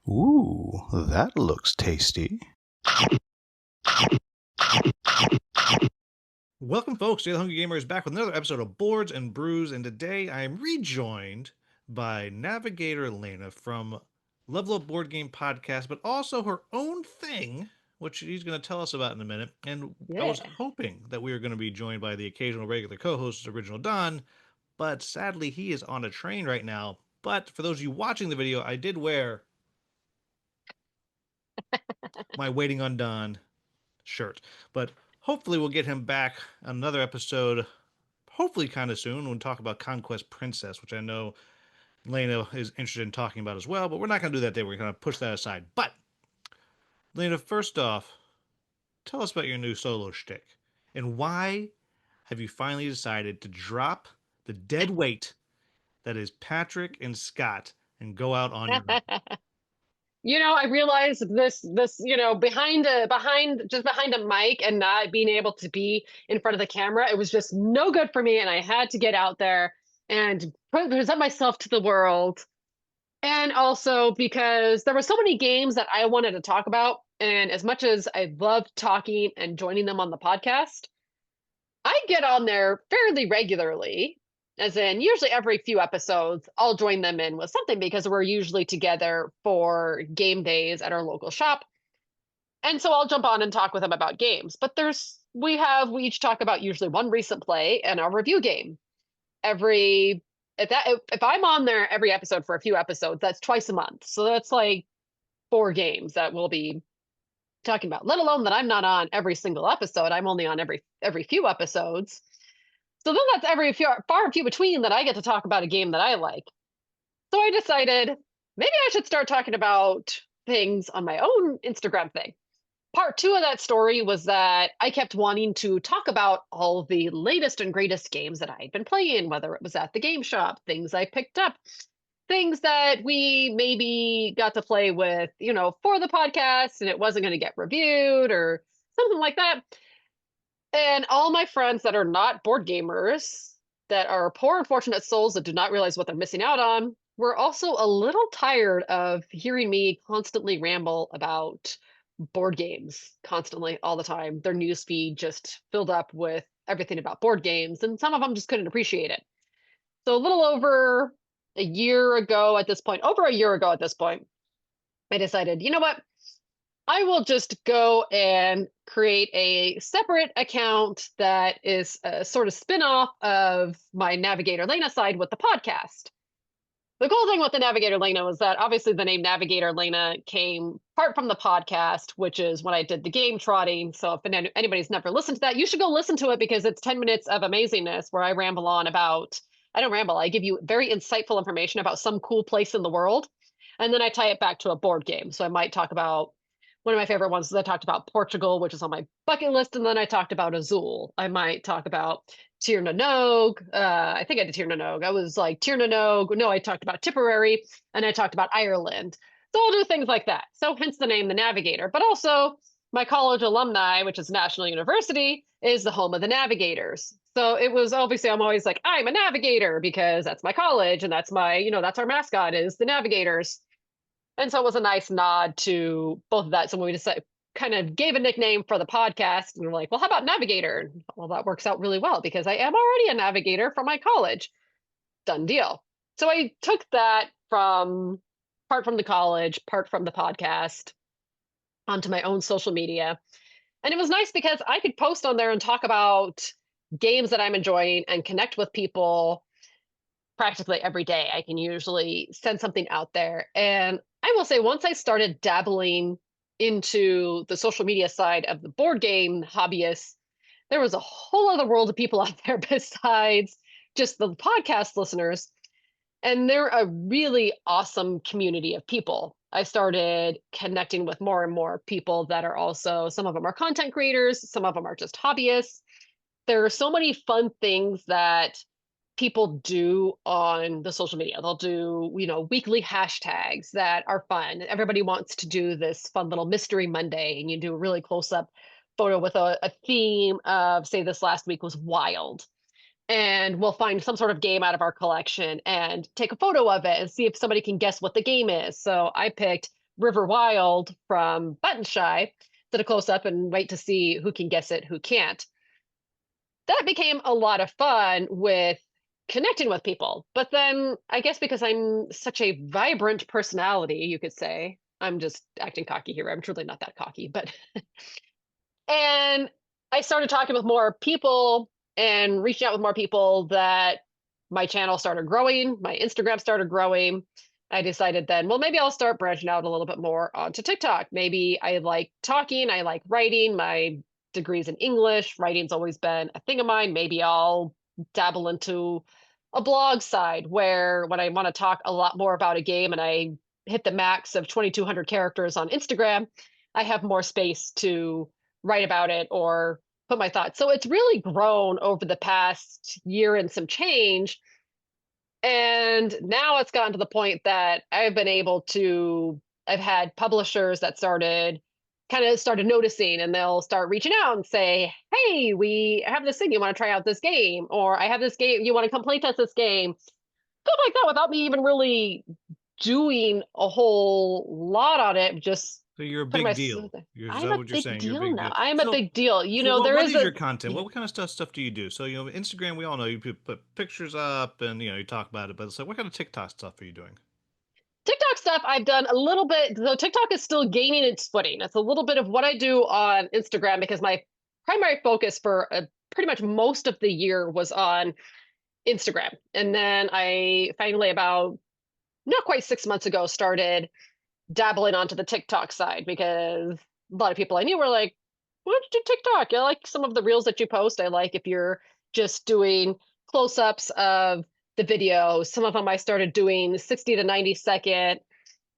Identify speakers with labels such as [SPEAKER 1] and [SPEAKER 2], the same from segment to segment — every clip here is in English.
[SPEAKER 1] Ooh, that looks tasty.
[SPEAKER 2] Welcome, folks. Jay the Hungry Gamer is back with another episode of Boards and Brews, and today I am rejoined by Navigator Lana from Level Up Board Game Podcast, but also her own thing, which she's going to tell us about in a minute. And I was
[SPEAKER 3] Yeah.
[SPEAKER 2] hoping that we were going to be joined by the occasional regular co-host, Original Don, but sadly he is on a train right now. But for those of you watching the video, I did wear my Waiting on Don shirt. But hopefully we'll get him back on another episode, hopefully kind of soon. We'll talk about Conquest Princess, which I know Lena is interested in talking about as well, but we're not going to do that today. We're going to push that aside. But, Lena, first off, tell us about your new solo shtick. And why have you finally decided to drop the dead weight that is Patrick and Scott and go out on your own?
[SPEAKER 3] I realized this, behind a mic and not being able to be in front of the camera, it was just no good for me. And I had to get out there and present myself to the world. And also because there were so many games that I wanted to talk about. And as much as I loved talking and joining them on the podcast, I get on there fairly regularly, as in usually every few episodes, I'll join them in with something because we're usually together for game days at our local shop. And so I'll jump on and talk with them about games. But we each talk about usually one recent play and a review game. If I'm on there every episode for a few episodes, that's twice a month. So that's like 4 games that we'll be talking about, let alone that I'm not on every single episode. I'm only on every few episodes. So then that's far and few between that I get to talk about a game that I like. So I decided maybe I should start talking about things on my own Instagram thing. Part 2 of that story was that I kept wanting to talk about all the latest and greatest games that I had been playing, whether it was at the game shop, things I picked up, things that we maybe got to play with, for the podcast and it wasn't going to get reviewed or something like that. And all my friends that are not board gamers, that are poor, unfortunate souls that do not realize what they're missing out on, were also a little tired of hearing me constantly ramble about board games constantly all the time. Their newsfeed just filled up with everything about board games, and some of them just couldn't appreciate it. So a little over a year ago at this point, I decided, you know what? I will just go and create a separate account that is a sort of spin-off of my Navigator Lana side with the podcast. The cool thing with the Navigator Lana was that obviously the name Navigator Lana came part from the podcast, which is when I did the game trotting. So if anybody's never listened to that, you should go listen to it because it's 10 minutes of amazingness where I ramble on about, I don't ramble, I give you very insightful information about some cool place in the world. And then I tie it back to a board game. So I might talk about one of my favorite ones is I talked about Portugal, which is on my bucket list, and then I talked about Azul. I might talk about Tir na Nog. I think I did Tir na Nog. I was like Tir na Nog. No, I talked about Tipperary, and I talked about Ireland. So I'll do things like that. So hence the name The Navigator. But also my college alumni, which is National University, is the home of the Navigators. So it was obviously I'm always like, I'm a Navigator because that's my college, and that's that's our mascot is the Navigators. And so it was a nice nod to both of that. So when we decided, kind of gave a nickname for the podcast, and we're like, well, how about Navigator? Well, that works out really well because I am already a Navigator from my college. Done deal. So I took that from part from the college, part from the podcast onto my own social media. And it was nice because I could post on there and talk about games that I'm enjoying and connect with people practically every day. I can usually send something out there. And I will say, once I started dabbling into the social media side of the board game hobbyists, there was a whole other world of people out there besides just the podcast listeners. And they're a really awesome community of people. I started connecting with more and more people that are also, some of them are content creators, some of them are just hobbyists. There are so many fun things that people do on the social media. They'll do, weekly hashtags that are fun. Everybody wants to do this fun little mystery Monday, and you do a really close up photo with a theme of, say, this last week was wild. And we'll find some sort of game out of our collection and take a photo of it and see if somebody can guess what the game is. So I picked River Wild from Button Shy, did a close up and wait to see who can guess it, who can't. That became a lot of fun with connecting with people. But then I guess because I'm such a vibrant personality, you could say, I'm just acting cocky here. I'm truly not that cocky, but and I started talking with more people and reaching out with more people that my channel started growing, my Instagram started growing. I decided then, well, maybe I'll start branching out a little bit more onto TikTok. Maybe I like talking, I like writing. My degrees in English, writing's always been a thing of mine. Maybe I'll dabble into a blog side where when I want to talk a lot more about a game and I hit the max of 2,200 characters on Instagram, I have more space to write about it or put my thoughts. So it's really grown over the past year and some change. And now it's gotten to the point that I've been able to, I've had publishers that started noticing, and they'll start reaching out and say, hey, we have this thing, you want to try out this game? Or I have this game, you want to come play test this game? Stuff like that without me even really doing a whole lot on it. Just
[SPEAKER 2] So you're a
[SPEAKER 3] putting
[SPEAKER 2] big
[SPEAKER 3] my
[SPEAKER 2] deal. Is
[SPEAKER 3] I'm
[SPEAKER 2] that
[SPEAKER 3] a
[SPEAKER 2] what you're
[SPEAKER 3] big
[SPEAKER 2] saying? You're a
[SPEAKER 3] deal
[SPEAKER 2] big
[SPEAKER 3] now.
[SPEAKER 2] deal.
[SPEAKER 3] I'm
[SPEAKER 2] So-
[SPEAKER 3] a big deal. You
[SPEAKER 2] So
[SPEAKER 3] know, there
[SPEAKER 2] what
[SPEAKER 3] is
[SPEAKER 2] is
[SPEAKER 3] a
[SPEAKER 2] your content? What kind of stuff do you do? So, Instagram, we all know you put pictures up and, you talk about it, but it's like, what kind of TikTok stuff are you doing?
[SPEAKER 3] TikTok stuff I've done a little bit, though TikTok is still gaining its footing. It's a little bit of what I do on Instagram because my primary focus for pretty much most of the year was on Instagram. And then I finally, about not quite 6 months ago, started dabbling onto the TikTok side because a lot of people I knew were like, why don't you do TikTok? I like some of the reels that you post. I like if you're just doing close-ups of the video. Some of them I started doing 60 to 90-second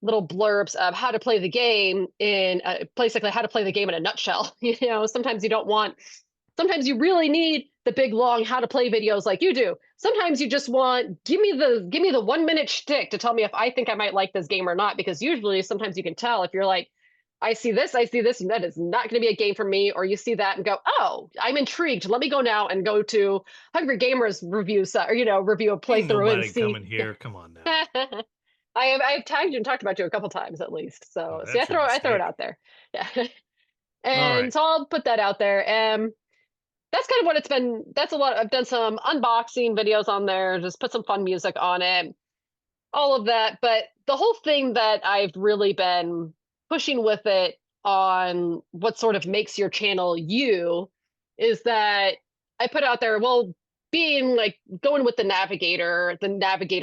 [SPEAKER 3] little blurbs of how to play the game in basically how to play the game in a nutshell. Sometimes you don't want, sometimes you really need the big long how to play videos like you do. Sometimes you just want, give me the 1 minute shtick to tell me if I think I might like this game or not, because usually sometimes you can tell if you're like, I see this, and that is not going to be a game for me. Or you see that and go, oh, I'm intrigued. Let me go now and go to Hungry Gamers review, review a
[SPEAKER 2] Ain't
[SPEAKER 3] playthrough and
[SPEAKER 2] nobody
[SPEAKER 3] see.
[SPEAKER 2] coming here. Come on now.
[SPEAKER 3] I have tagged you and talked about you a couple times at least. So,
[SPEAKER 2] Oh,
[SPEAKER 3] see,
[SPEAKER 2] that's your
[SPEAKER 3] I throw it
[SPEAKER 2] mistake.
[SPEAKER 3] out there. Yeah.
[SPEAKER 2] All right.
[SPEAKER 3] And so I'll put that out there. That's kind of what it's been. That's a lot. I've done some unboxing videos on there, just put some fun music on it, all of that. But the whole thing that I've really been pushing with it on what sort of makes your channel you is that I put out there, well, being like going with the Navigator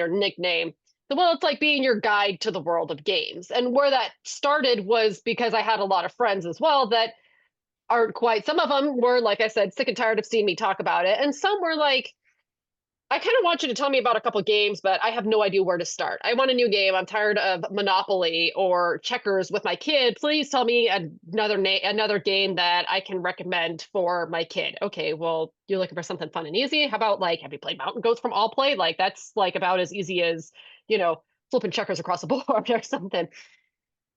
[SPEAKER 3] nickname. Well, it's like being your guide to the world of games. And where that started was because I had a lot of friends as well that aren't quite, some of them were, like I said, sick and tired of seeing me talk about it. And some were like, I kind of want you to tell me about a couple games, but I have no idea where to start. I want a new game. I'm tired of Monopoly or checkers with my kid. Please tell me another game that I can recommend for my kid. Okay, well, you're looking for something fun and easy. How about, like, have you played Mountain Goats from All Play? Like, that's like about as easy as, flipping checkers across the board or something.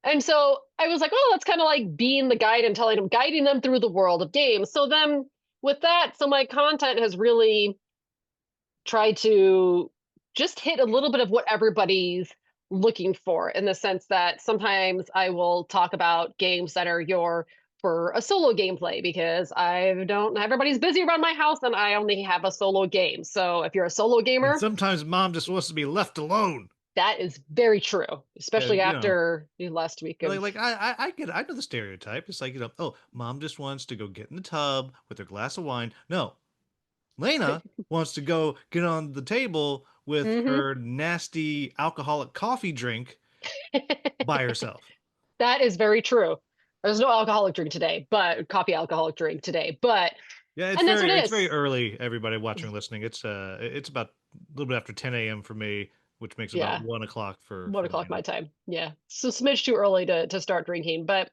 [SPEAKER 3] And so I was like, oh, that's kind of like being the guide and guiding them through the world of games. So then with that, so my content has really tried to just hit a little bit of what everybody's looking for, in the sense that sometimes I will talk about games that are for a solo gameplay because I don't, everybody's busy around my house and I only have a solo game. So if you're a solo
[SPEAKER 2] And
[SPEAKER 3] gamer,
[SPEAKER 2] sometimes mom just wants to be left alone.
[SPEAKER 3] that is very true, especially
[SPEAKER 2] you know,
[SPEAKER 3] after the last week of
[SPEAKER 2] I know the stereotype. It's like, oh, mom just wants to go get in the tub with her glass of wine. No, Lana wants to go get on the table with
[SPEAKER 3] Mhm.
[SPEAKER 2] her nasty alcoholic coffee drink by herself.
[SPEAKER 3] That is very true. There's no alcoholic drink today, but coffee alcoholic drink today. But
[SPEAKER 2] Yeah,
[SPEAKER 3] and that's what it
[SPEAKER 2] it's
[SPEAKER 3] is.
[SPEAKER 2] very early, everybody watching and listening. It's about a little bit after 10 a.m. for me, which makes
[SPEAKER 3] Yeah.
[SPEAKER 2] about 1 o'clock for
[SPEAKER 3] 1 o'clock
[SPEAKER 2] Lana.
[SPEAKER 3] my time. Yeah. So smidge too early to start drinking. But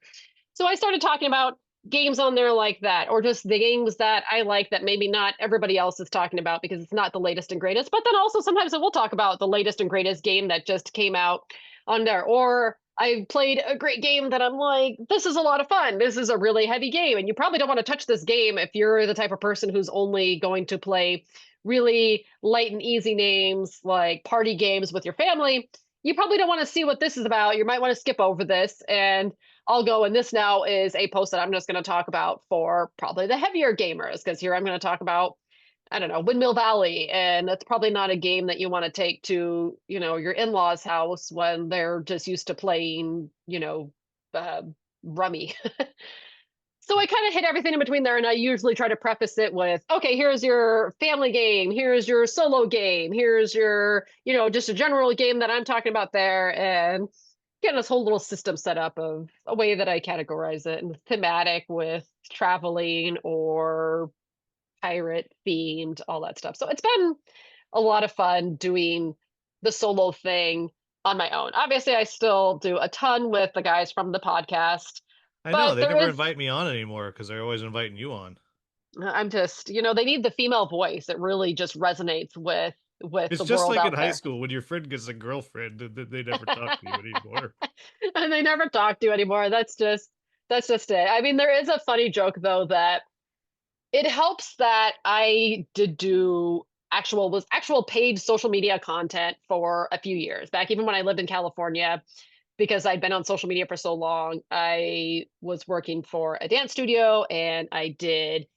[SPEAKER 3] so I started talking about games on there like that, or just the games that I like that maybe not everybody else is talking about because it's not the latest and greatest. But then also sometimes I will talk about the latest and greatest game that just came out on there. Or I played a great game that I'm like, this is a lot of fun. This is a really heavy game. And you probably don't want to touch this game if you're the type of person who's only going to play really light and easy names like party games with your family. you probably don't want to see what this is about. You might want to skip over this, and I'll go. And this now is a post that I'm just going to talk about for probably the heavier gamers, because here I'm going to talk about, I don't know, Windmill Valley, and that's probably not a game that you want to take to, your in-laws' house when they're just used to playing, uh, rummy. So I kind of hit everything in between there, and I usually try to preface it with, okay, here's your family game, here's your solo game, here's your, just a general game that I'm talking about there, and getting this whole little system set up of a way that I categorize it, and thematic with traveling or pirate themed, all that stuff. So it's been a lot of fun doing the solo thing on my own. Obviously, I still do a ton with the guys from the podcast,
[SPEAKER 2] I know
[SPEAKER 3] but
[SPEAKER 2] they
[SPEAKER 3] there
[SPEAKER 2] never
[SPEAKER 3] is,
[SPEAKER 2] invite me on anymore because they're always inviting you on.
[SPEAKER 3] I'm just, they need the female voice. It really just resonates with
[SPEAKER 2] It's
[SPEAKER 3] the
[SPEAKER 2] just
[SPEAKER 3] world
[SPEAKER 2] like in
[SPEAKER 3] out
[SPEAKER 2] high
[SPEAKER 3] there.
[SPEAKER 2] school when your friend gets a girlfriend, they never talk to you anymore.
[SPEAKER 3] And they never talk to you anymore. That's just it. I mean, there is a funny joke though that it helps that I did do actual paid social media content for a few years back, even when I lived in California, because I'd been on social media for so long. I was working for a dance studio, and I did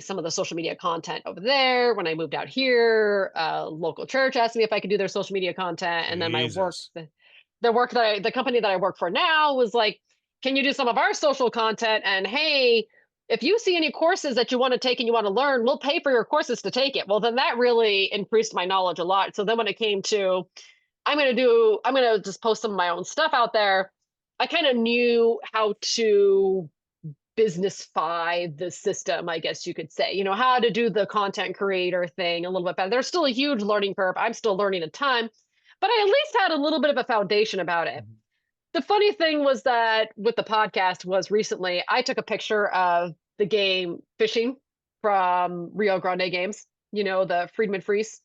[SPEAKER 3] some of the social media content over there. When I moved out here, local church asked me if I could do their social media content, and then
[SPEAKER 2] Jesus.
[SPEAKER 3] the company that I work for now was like, can you do some of our social content? And hey, if you see any courses that you want to take and you want to learn, we'll pay for your courses to take it. Well, then that really increased my knowledge a lot. So then when it came to, I'm going to just post some of my own stuff out there, I kind of knew how to businessify the system, I guess you could say, how to do the content creator thing a little bit better. There's still a huge learning curve. I'm still learning a ton, but I at least had a little bit of a foundation about it. The funny thing was that with the podcast was recently I took a picture of the game Fishing from Rio Grande Games, the Friedman Freeze.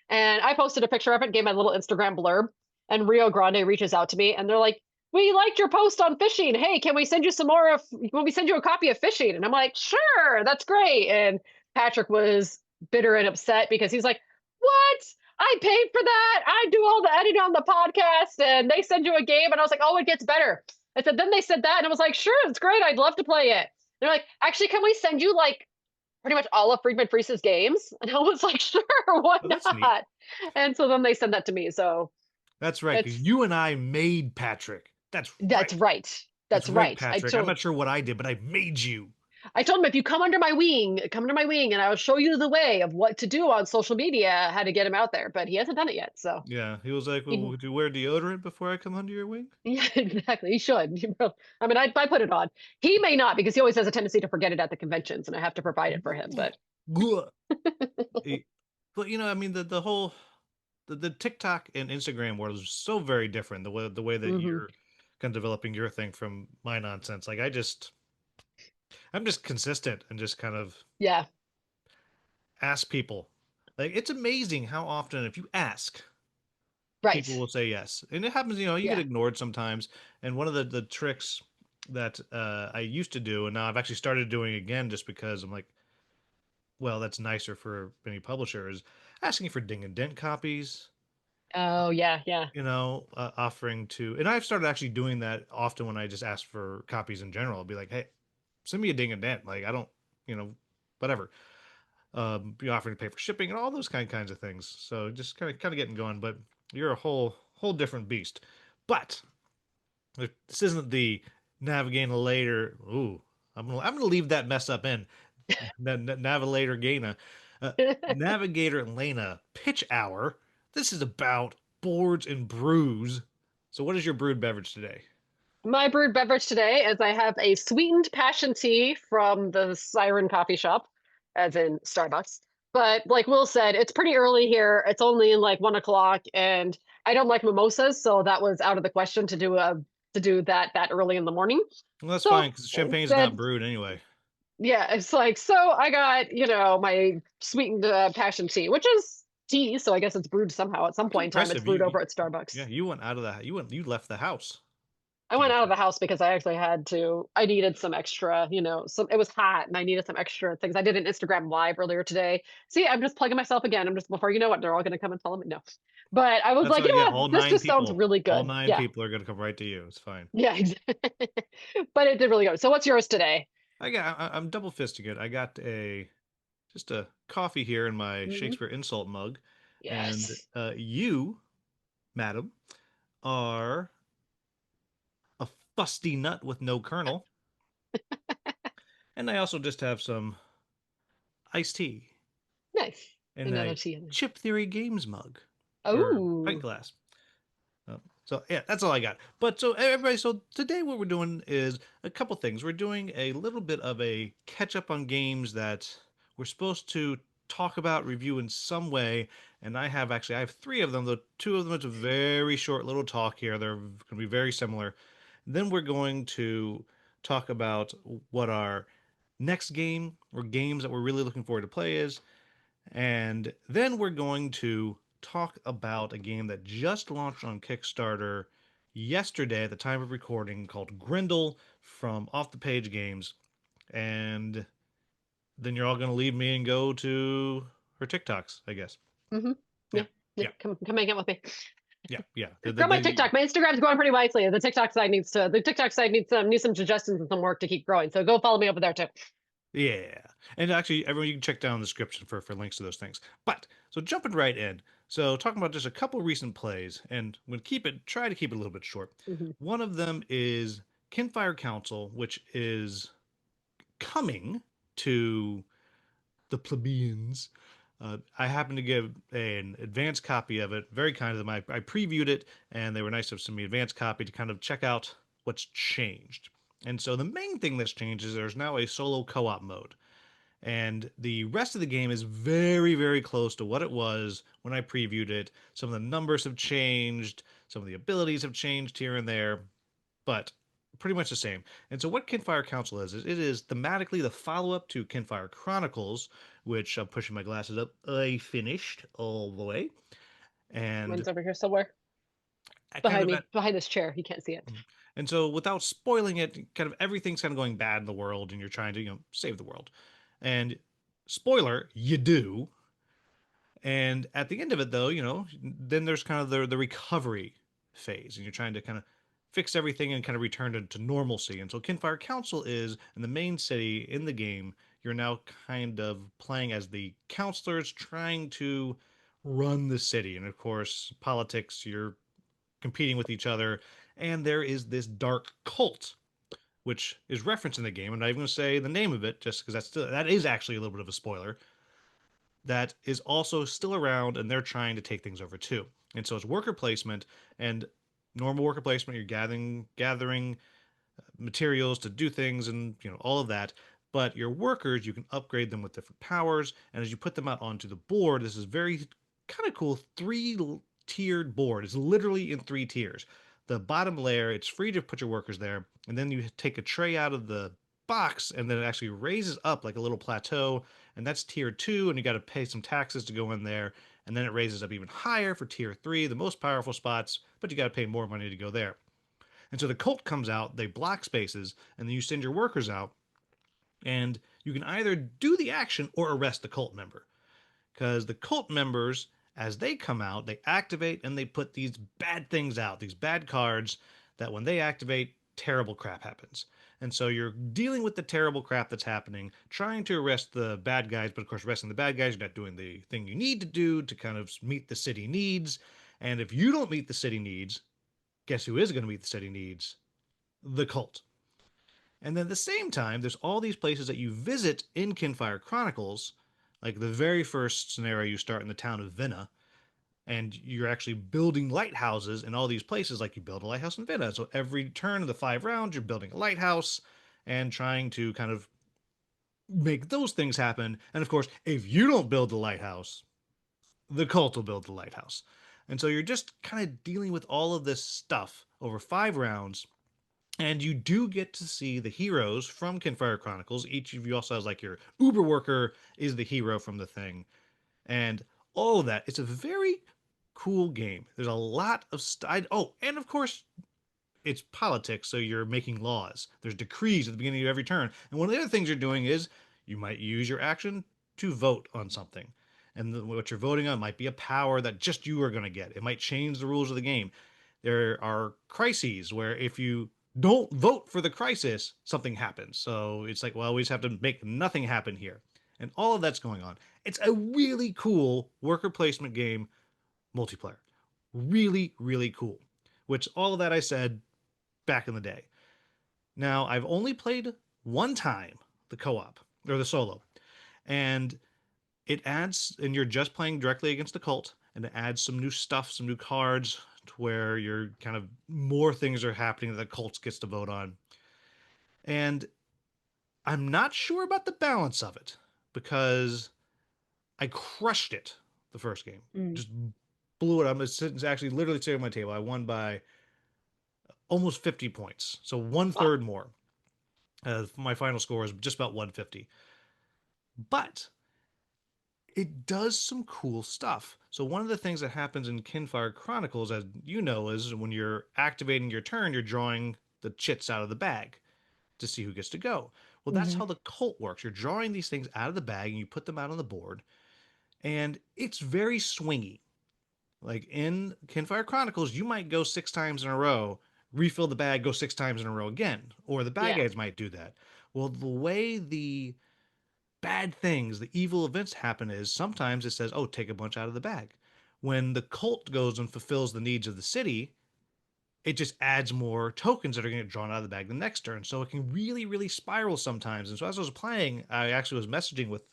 [SPEAKER 3] And I posted a picture of it, gave my little Instagram blurb, and Rio Grande reaches out to me and they're like, we liked your post on fishing. Hey, can we send you some more can we send you a copy of Fishing? And I'm like, sure, that's great. And Patrick was bitter and upset because he's like, what? I paid for that. I do all the editing on the podcast, and they send you a game. And I was like, oh, it gets better. I said, then they said that. And I was like, sure, it's great. I'd love to play it. They're like, actually, can we send you like pretty much all of Friedman Freese's games? And I was like, sure, why
[SPEAKER 2] Oh, that's neat.
[SPEAKER 3] not? And so then they sent that to me. So
[SPEAKER 2] That's right, because you and I made Patrick. That's
[SPEAKER 3] right. That's right.
[SPEAKER 2] Patrick. I'm not sure what I did, but I made you.
[SPEAKER 3] I told him, if you come under my wing, and I will show you the way of what to do on social media, how to get him out there. But he hasn't done it yet. So
[SPEAKER 2] Yeah, he was like, well, would you wear deodorant before I come under your wing?
[SPEAKER 3] yeah, exactly. He should. I mean, I put it on. He may not, because he always has a tendency to forget it at the conventions, and I have to provide it for him. But
[SPEAKER 2] But I mean, the whole the TikTok and Instagram world is so very different. The way that you're kind of developing your thing from my nonsense. Like I'm just consistent and just kind of
[SPEAKER 3] yeah,
[SPEAKER 2] ask people. Like it's amazing how often if you ask,
[SPEAKER 3] right.
[SPEAKER 2] people will say yes. And it happens, you get
[SPEAKER 3] Yeah.
[SPEAKER 2] ignored sometimes. And one of the tricks that I used to do, and now I've actually started doing again just because I'm like, well, that's nicer for any publisher, is asking for ding and dent copies,
[SPEAKER 3] Oh yeah, yeah.
[SPEAKER 2] offering to, and I've started actually doing that often when I just ask for copies in general. I'll be like, hey, send me a ding and dent. Like, I don't, whatever. Be offering to pay for shipping and all those kinds of things. So just kind of getting going, but you're a whole different beast. But this isn't the Navigator. Ooh, I'm gonna leave that mess up in. Navigator Gaina. Navigator Lana pitch hour. This is about boards and brews. So what is your brewed beverage today?
[SPEAKER 3] My brewed beverage today is I have a sweetened passion tea from the Siren Coffee Shop, as in Starbucks. But like Will said, it's pretty early here. It's only in like 1 o'clock, and I don't like mimosas, so that was out of the question to do that early in the morning.
[SPEAKER 2] Well, that's
[SPEAKER 3] So
[SPEAKER 2] fine because champagne is
[SPEAKER 3] instead,
[SPEAKER 2] not brewed anyway.
[SPEAKER 3] yeah, it's like, so I got, my sweetened passion tea, which is tea, so I guess it's brewed somehow at some
[SPEAKER 2] It's
[SPEAKER 3] point in time. It's
[SPEAKER 2] impressive.
[SPEAKER 3] brewed over at Starbucks.
[SPEAKER 2] Yeah, you went out of the you left the house.
[SPEAKER 3] I went out of the house because I needed some extra, it was hot and I needed some extra things. I did an Instagram live earlier today. See, I'm just plugging myself again. Before you know it, they're all going to come and follow me. No, But I was
[SPEAKER 2] That's
[SPEAKER 3] like,
[SPEAKER 2] what
[SPEAKER 3] you
[SPEAKER 2] I get.
[SPEAKER 3] know what? This just sounds really
[SPEAKER 2] All
[SPEAKER 3] good.
[SPEAKER 2] 9
[SPEAKER 3] Yeah.
[SPEAKER 2] people are going to come right to you. It's fine.
[SPEAKER 3] Yeah. But it did really good. So what's yours today?
[SPEAKER 2] I'm double fisting it. I got just a coffee here in my
[SPEAKER 3] Hmm.
[SPEAKER 2] Shakespeare insult mug, and
[SPEAKER 3] Yes.
[SPEAKER 2] you, madam, are a fusty nut with no kernel, and I also just have some iced tea
[SPEAKER 3] Nice.
[SPEAKER 2] in
[SPEAKER 3] Another
[SPEAKER 2] a
[SPEAKER 3] tea.
[SPEAKER 2] Chip Theory Games mug or pint
[SPEAKER 3] Oh.
[SPEAKER 2] glass. So yeah, that's all I got. But so everybody, so today what we're doing is a couple things. We're doing a little bit of a catch up on games that we're supposed to talk about, review in some way. And I have 3 of them, though 2 of them it's a very short little talk here. They're going to be very similar. Then we're going to talk about what our next game or games that we're really looking forward to play is. And then we're going to talk about a game that just launched on Kickstarter yesterday at the time of recording called Grendel from Off the Page Games. And then you're all going to leave me and go to her TikToks, I guess.
[SPEAKER 3] Hmm.
[SPEAKER 2] Yeah.
[SPEAKER 3] Yeah. Yeah.
[SPEAKER 2] Yeah.
[SPEAKER 3] Come hang out with me.
[SPEAKER 2] Yeah.
[SPEAKER 3] Grow my TikTok. My Instagram's growing pretty nicely. The TikTok side needs some suggestions and some work to keep growing. So go follow me over there too.
[SPEAKER 2] Yeah. And actually, everyone, you can check down in the description for links to those things. But, so jumping right in. So, talking about just a couple recent plays, and we'll try to keep it a little bit short.
[SPEAKER 3] Hmm.
[SPEAKER 2] One of them is Kinfire Council, which is coming to the plebeians. I happened to give an advanced copy of it, very kind of them. I previewed it, and they were nice to send me an advanced copy to kind of check out what's changed. And so the main thing that's changed is there's now a solo co-op mode. And the rest of the game is very, very close to what it was when I previewed it. Some of the numbers have changed, some of the abilities have changed here and there, but pretty much the same. And so, what Kinfire Council is it is thematically the follow up to Kinfire Chronicles, which I'm pushing my glasses up. I finished all the way. And
[SPEAKER 3] Mine's over here somewhere
[SPEAKER 2] I kind
[SPEAKER 3] behind
[SPEAKER 2] of
[SPEAKER 3] me, behind this chair. You can't see it.
[SPEAKER 2] and so without spoiling it, kind of everything's kind of going bad in the world, and you're trying to save the world. And spoiler, you do. And at the end of it, though, then there's kind of the recovery phase, and you're trying to kind of fix everything and kind of return to normalcy. And so, Kinfire Council is in the main city in the game. You're now kind of playing as the counselors trying to run the city. And of course, politics, you're competing with each other. And there is this dark cult, which is referenced in the game. I'm not even going to say the name of it, just because that is actually a little bit of a spoiler that is also still around and they're trying to take things over too. And so it's worker placement and normal worker placement. You're gathering materials to do things and all of that. But your workers, you can upgrade them with different powers. And as you put them out onto the board, this is very kind of cool 3-tiered board. It's literally in 3 tiers. The bottom layer, it's free to put your workers there. And then you take a tray out of the box and then it actually raises up like a little plateau, and that's tier 2, and you got to pay some taxes to go in there, and then it raises up even higher for tier 3, the most powerful spots, but you got to pay more money to go there. And so the cult comes out, they block spaces, and then you send your workers out, and you can either do the action or arrest the cult member, because the cult members, as they come out, they activate and they put these bad things out, these bad cards that when they activate, terrible crap happens. And so you're dealing with the terrible crap that's happening, trying to arrest the bad guys, but of course, arresting the bad guys, you're not doing the thing you need to do to kind of meet the city needs. And if you don't meet the city needs, guess who is going to meet the city needs? The cult. And then at the same time, there's all these places that you visit in Kinfire Chronicles. Like the very first scenario, you start in the town of Vinna, and you're actually building lighthouses in all these places. Like you build a lighthouse in Vinna. So every turn of the 5 rounds, you're building a lighthouse and trying to kind of make those things happen. And of course, if you don't build the lighthouse, the cult will build the lighthouse. And so you're just kind of dealing with all of this stuff over 5 rounds, and you do get to see the heroes from Kinfire Chronicles. Each of you also has like your Uber worker is the hero from the thing. And all of that. It's a very cool game. There's a lot of oh, and of course, it's politics, so you're making laws. There's decrees at the beginning of every turn. And one of the other things you're doing is you might use your action to vote on something. And what you're voting on might be a power that just you are going to get. It might change the rules of the game. There are crises where if you don't vote for the crisis, something happens. So it's like, well, we just have to make nothing happen here. And all of that's going on. It's a really cool worker placement game multiplayer. Really, really cool. Which all of that I said back in the day. Now, I've only played one time the co op or the solo. And it adds, and you're just playing directly against the cult, and it adds some new stuff, some new cards to where you're kind of more things are happening that the cult gets to vote on. And I'm not sure about the balance of it because I crushed it the first game. Just blew it up. It's actually literally sitting on my table. I won by almost 50 points. So one third more. My final score is just about 150. But it does some cool stuff. So one of the things that happens in Kinfire Chronicles, as you know, is when you're activating your turn, you're drawing the chits out of the bag to see who gets to go. Well, that's how the cult works. You're drawing these things out of the bag and you put them out on the board, and it's very swingy. Like in Kinfire Chronicles, you might go 6 times in a row, refill the bag, go 6 times in a row again, or the bag
[SPEAKER 3] Yeah.
[SPEAKER 2] aids might do that. Well, the way the bad things, the evil events happen is sometimes it says, oh, take a bunch out of the bag. When the cult goes and fulfills the needs of the city, it just adds more tokens that are going to get drawn out of the bag the next turn. So it can really, really spiral sometimes. And so as I was playing, I actually was messaging with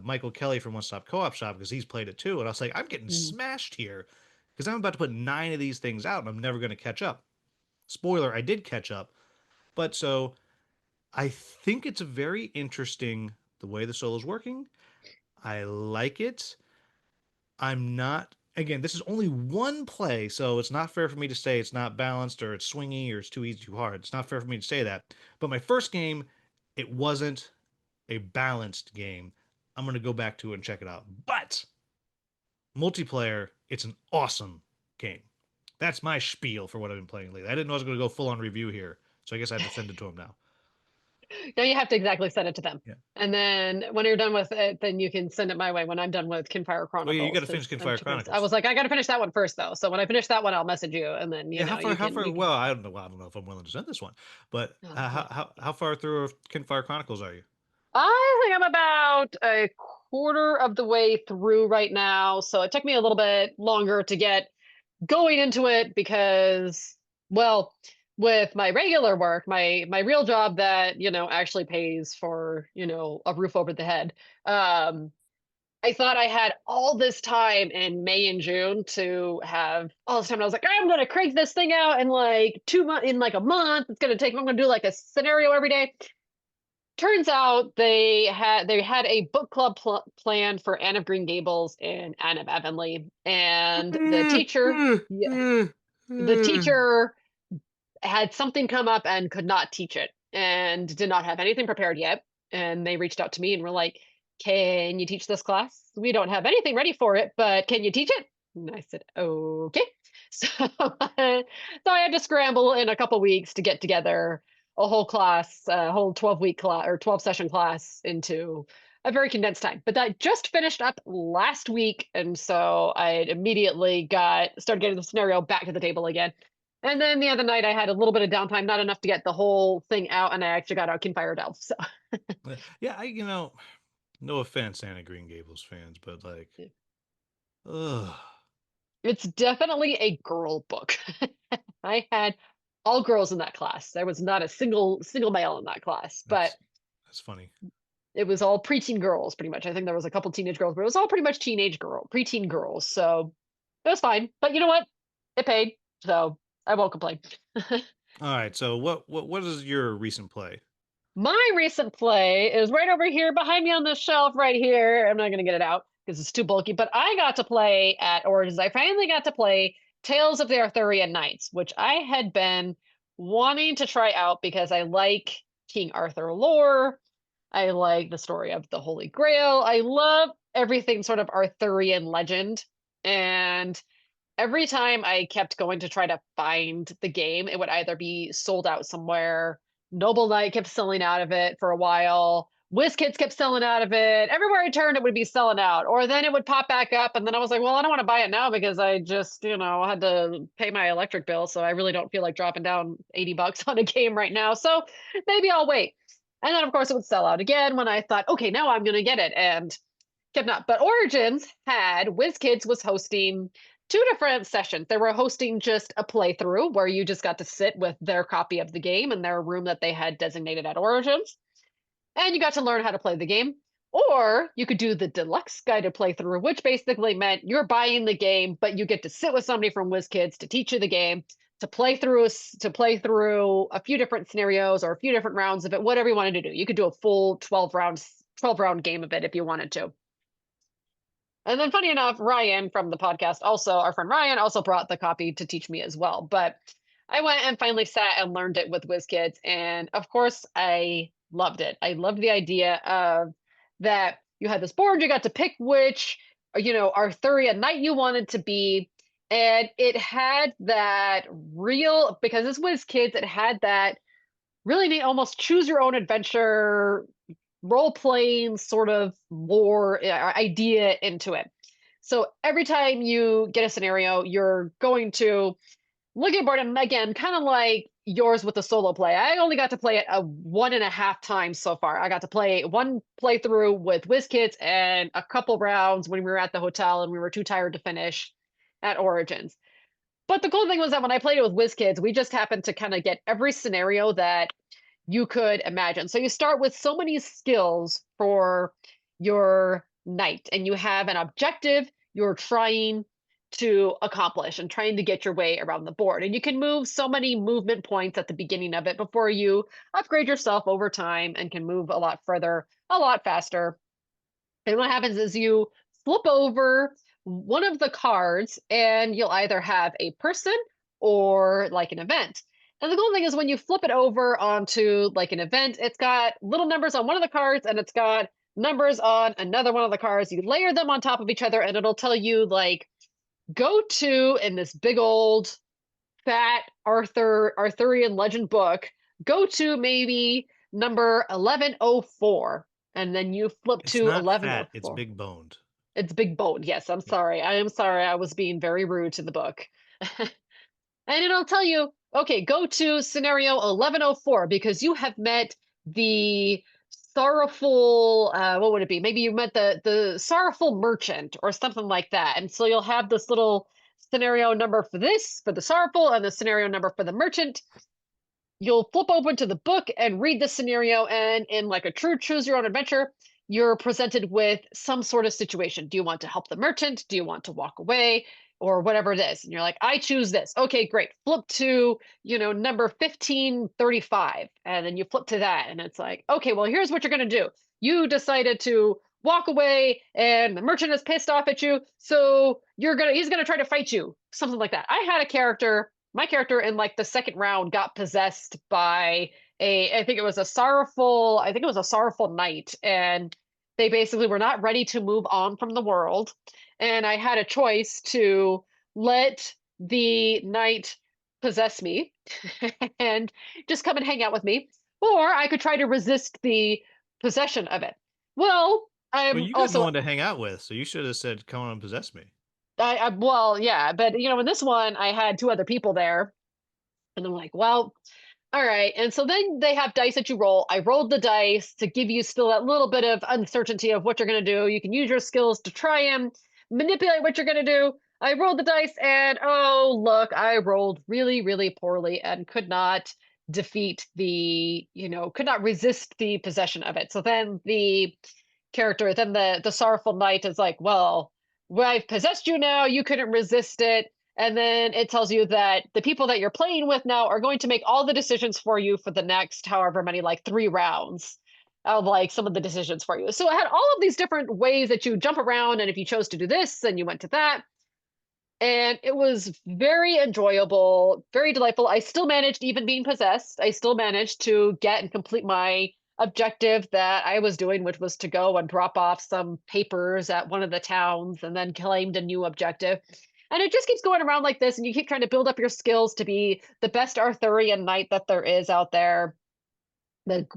[SPEAKER 2] Michael Kelly from One Stop Co-op Shop because he's played it too. And I was like, I'm getting smashed here because I'm about to put 9 of these things out and I'm never going to catch up. Spoiler, I did catch up. But so I think it's very interesting the way the solo's working. I like it. I'm not, again, this is only one play, so it's not fair for me to say it's not balanced or it's swingy or it's too easy, too hard. It's not fair for me to say that. But my first game, it wasn't a balanced game. I'm going to go back to it and check it out. But multiplayer, it's an awesome game. That's my spiel for what I've been playing lately. I didn't know I was going to go full on review here, so I guess I have to send it to him now.
[SPEAKER 3] No, you have to exactly send it to them.
[SPEAKER 2] Yeah.
[SPEAKER 3] And then when you're done with it, then you can send it my way when I'm done with Kinfire Chronicles.
[SPEAKER 2] Oh yeah, you got to finish
[SPEAKER 3] 'cause I'm
[SPEAKER 2] Kinfire
[SPEAKER 3] curious.
[SPEAKER 2] Chronicles.
[SPEAKER 3] I was like, I got to finish that one first, though. So when I finish that one, I'll message you, and then you know,
[SPEAKER 2] how far?
[SPEAKER 3] you can.
[SPEAKER 2] Well, I don't know. I don't know if I'm willing to send this one, but
[SPEAKER 3] Oh,
[SPEAKER 2] how far through of Kinfire Chronicles are you?
[SPEAKER 3] I think I'm about a quarter of the way through right now. So it took me a little bit longer to get going into it because, well, with my regular work, my real job that, you know, actually pays for, you know, a roof over the head. I thought I had all this time in May and June to have all this time. And I was like, I'm going to crank this thing out in like 2 months, in like a month. It's going to take, I'm going to do like a scenario every day. Turns out they had a book club planned for Anne of Green Gables and Anne of Avonlea, and the teacher had something come up and could not teach it and did not have anything prepared yet. And they reached out to me and were like, can you teach this class? We don't have anything ready for it, but can you teach it? And I said, okay. So, so I had to scramble in a couple weeks to get together a whole class, a whole 12-week class or 12 session class into a very condensed time. But that just finished up last week. And so I immediately started getting the scenario back to the table again. And then the other night I had a little bit of downtime, not enough to get the whole thing out, and I actually got out Kinfire Delve. So
[SPEAKER 2] yeah, no offense, Anna Green Gables fans, but like, ugh.
[SPEAKER 3] It's definitely a girl book. I had all girls in that class. There was not a single male in that class, but
[SPEAKER 2] That's funny.
[SPEAKER 3] it was all preteen girls pretty much. I think there was a couple teenage girls, but it was all pretty much preteen girls. So it was fine. But you know what? It paid, so I won't complain.
[SPEAKER 2] All right, so what is your recent play?
[SPEAKER 3] My recent play is right over here behind me on the shelf right here. I'm not going to get it out because it's too bulky, but I got to play at Origins. I finally got to play Tales of the Arthurian Knights, which I had been wanting to try out because I like King Arthur lore. I like the story of the Holy Grail. I love everything sort of Arthurian legend. And every time I kept going to try to find the game, it would either be sold out somewhere. Noble Knight kept selling out of it for a while, WizKids kept selling out of it. Everywhere I turned, it would be selling out. Or then it would pop back up. And then I was like, well, I don't want to buy it now because I just, had to pay my electric bill. So I really don't feel like dropping down $80 on a game right now. So maybe I'll wait. And then, of course, it would sell out again when I thought, okay, now I'm going to get it. And kept not. But Origins WizKids was hosting 2 different sessions. They were hosting just a playthrough where you just got to sit with their copy of the game in their room that they had designated at Origins. And you got to learn how to play the game. Or you could do the deluxe guided playthrough, which basically meant you're buying the game, but you get to sit with somebody from WizKids to teach you the game, to play through a few different scenarios or a few different rounds of it, whatever you wanted to do. You could do a full 12 round game of it if you wanted to. And then, funny enough, Ryan from the podcast, our friend Ryan, also brought the copy to teach me as well. But I went and finally sat and learned it with WizKids. And of course, I loved it. I loved the idea of that you had this board, you got to pick which, Arthurian knight you wanted to be. And it had that because it's WizKids, it had that really neat, almost choose your own adventure role-playing sort of lore idea into it. So every time you get a scenario, you're going to look at your board, and again, kind of like yours with the solo play. I only got to play it 1.5 times so far. I got to play one playthrough with WizKids and a couple rounds when we were at the hotel and we were too tired to finish at Origins. But the cool thing was that when I played it with WizKids, we just happened to kind of get every scenario that you could imagine. So you start with so many skills for your knight, and you have an objective you're trying to accomplish and trying to get your way around the board. And you can move so many movement points at the beginning of it before you upgrade yourself over time and can move a lot further, a lot faster. And what happens is you flip over one of the cards and you'll either have a person or like an event. And the cool thing is when you flip it over onto like an event, it's got little numbers on one of the cards and it's got numbers on another one of the cards. You layer them on top of each other and it'll tell you like, go to, in this big old fat Arthurian legend book, go to maybe number 1104. And then you flip
[SPEAKER 2] It's
[SPEAKER 3] to
[SPEAKER 2] not
[SPEAKER 3] 1104.
[SPEAKER 2] fat, it's big boned.
[SPEAKER 3] It's big boned. Yes, I'm sorry. I am sorry. I was being very rude to the book. And it'll tell you, okay, go to scenario 1104 because you have met the sorrowful, what would it be? Maybe you met the sorrowful merchant or something like that. And so you'll have this little scenario number for the sorrowful and the scenario number for the merchant. You'll flip open to the book and read the scenario, and in like a true choose your own adventure, you're presented with some sort of situation. Do you want to help the merchant? Do you want to walk away? Or whatever it is. And you're like, I choose this. Okay, great. Flip to, number 1535. And then you flip to that. And it's like, okay, well, here's what you're going to do. You decided to walk away and the merchant is pissed off at you. So he's going to try to fight you. Something like that. I had my character in like the second round got possessed by I think it was a sorrowful knight. And they basically were not ready to move on from the world. And I had a choice to let the knight possess me and just come and hang out with me, or I could try to resist the possession of it. Well,
[SPEAKER 2] You got no one to hang out with, so you should have said, come on and possess me.
[SPEAKER 3] Well, yeah, but in this one, I had 2 other people there, and I'm like, well, all right. And so then they have dice that you roll. I rolled the dice to give you still that little bit of uncertainty of what you're going to do. You can use your skills to try and manipulate what you're going to do. I rolled the dice and oh, look, I rolled really, really poorly and could not defeat could not resist the possession of it. So then the sorrowful knight is like, well, I've possessed you now. You couldn't resist it. And then it tells you that the people that you're playing with now are going to make all the decisions for you for the next however many, like 3 rounds of like some of the decisions for you. So it had all of these different ways that you jump around. And if you chose to do this, then you went to that. And it was very enjoyable, very delightful. I still managed, even being possessed, I still managed to get and complete my objective that I was doing, which was to go and drop off some papers at one of the towns and then claimed a new objective. And it just keeps going around like this, and you keep trying to build up your skills to be the best Arthurian knight that there is out there. The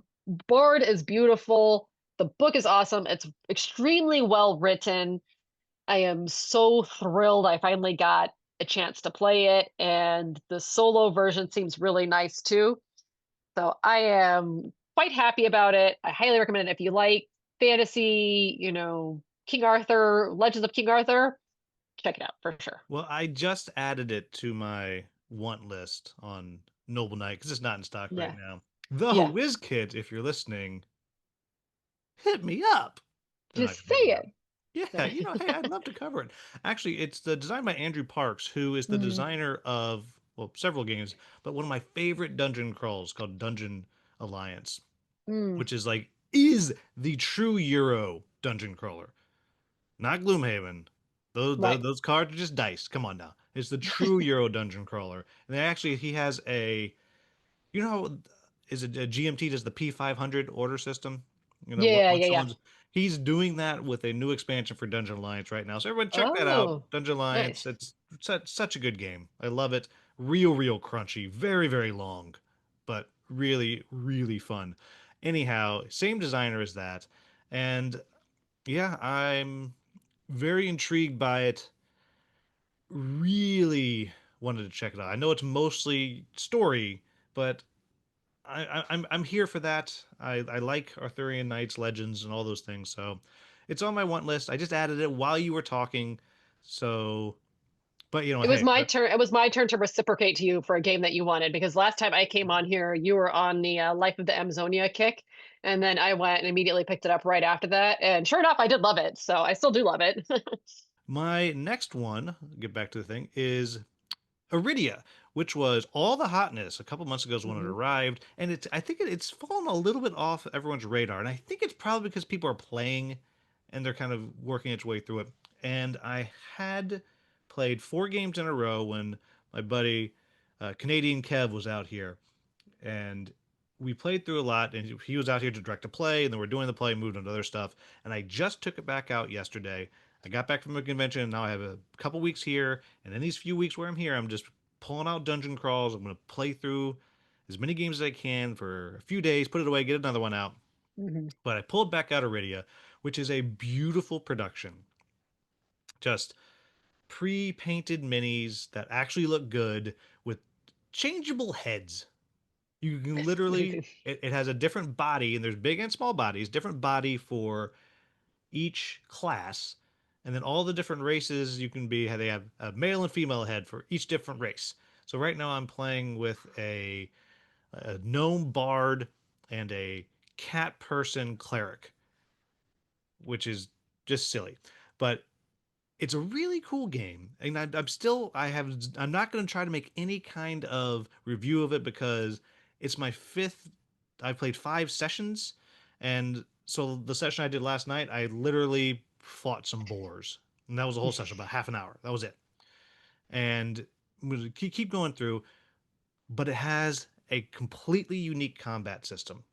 [SPEAKER 3] board is beautiful. The book is awesome. It's extremely well written. I am so thrilled I finally got a chance to play it, and the solo version seems really nice too. So I am quite happy about it. I highly recommend it if you like fantasy, King Arthur, Legends of King Arthur. Check it out for sure.
[SPEAKER 2] Well, I just added it to my want list on Noble Knight because it's not in stock right
[SPEAKER 3] Yeah.
[SPEAKER 2] now. The
[SPEAKER 3] Yeah.
[SPEAKER 2] WizKid, if you're listening, hit me up. They're not
[SPEAKER 3] Just
[SPEAKER 2] gonna
[SPEAKER 3] say
[SPEAKER 2] hit me
[SPEAKER 3] it.
[SPEAKER 2] up. Yeah, hey, I'd love to cover it. Actually, it's the designed by Andrew Parks, who is the
[SPEAKER 3] Mm,
[SPEAKER 2] designer of several games, but one of my favorite dungeon crawls called Dungeon Alliance,
[SPEAKER 3] mm,
[SPEAKER 2] which is the true Euro dungeon crawler, not Gloomhaven.
[SPEAKER 3] right.
[SPEAKER 2] Those cards are just dice. Come on now, it's the true Euro dungeon crawler, and he has a you know, is it a GMT does the P500 order system?
[SPEAKER 3] Yeah,
[SPEAKER 2] When
[SPEAKER 3] yeah, yeah.
[SPEAKER 2] he's doing that with a new expansion for Dungeon Alliance right now. So everyone check that out.
[SPEAKER 3] Oh,
[SPEAKER 2] Dungeon Alliance.
[SPEAKER 3] nice.
[SPEAKER 2] It's such a good game. I love it. Real crunchy. Very, very long, but really, really fun. Anyhow, same designer as that. And yeah, I'm very intrigued by it. Really wanted to check it out. I know it's mostly story, but I'm here for that. I like Arthurian Knights, Legends, and all those things. So it's on my want list. I just added it while you were talking. So, but
[SPEAKER 3] It was
[SPEAKER 2] hey,
[SPEAKER 3] my turn. It was my turn to reciprocate to you for a game that you wanted because last time I came on here, you were on the Life of the Amazonia kick, and then I went and immediately picked it up right after that. And sure enough, I did love it. So I still do love it.
[SPEAKER 2] my next one, get back to the thing, is Arydia, which was all the hotness a couple months ago is when it
[SPEAKER 3] Hmm.
[SPEAKER 2] arrived, and I think it's fallen a little bit off everyone's radar, and I think it's probably because people are playing, and they're kind of working its way through it. And I had played 4 games in a row when my buddy Canadian Kev was out here, and we played through a lot. And he was out here to direct a play, and then we're doing the play, moved on to other stuff. And I just took it back out yesterday. I got back from a convention, and now I have a couple weeks here. And in these few weeks where I'm here, I'm just pulling out dungeon crawls. I'm going to play through as many games as I can for a few days, put it away, get another one out.
[SPEAKER 3] Hmm.
[SPEAKER 2] But I pulled back out Arydia, which is a beautiful production. Just pre-painted minis that actually look good with changeable heads. You can literally it has a different body, and there's big and small bodies, different body for each class. And then all the different races you can be, they have a male and female head for each different race. So right now I'm playing with a gnome bard and a cat person cleric, which is just silly. But it's a really cool game, and I'm not going to try to make any kind of review of it because it's my fifth. I played 5 sessions, and so the session I did last night, I literally fought some boars, and that was the whole session, about half an hour. That was it, and we keep going through. But it has a completely unique combat system.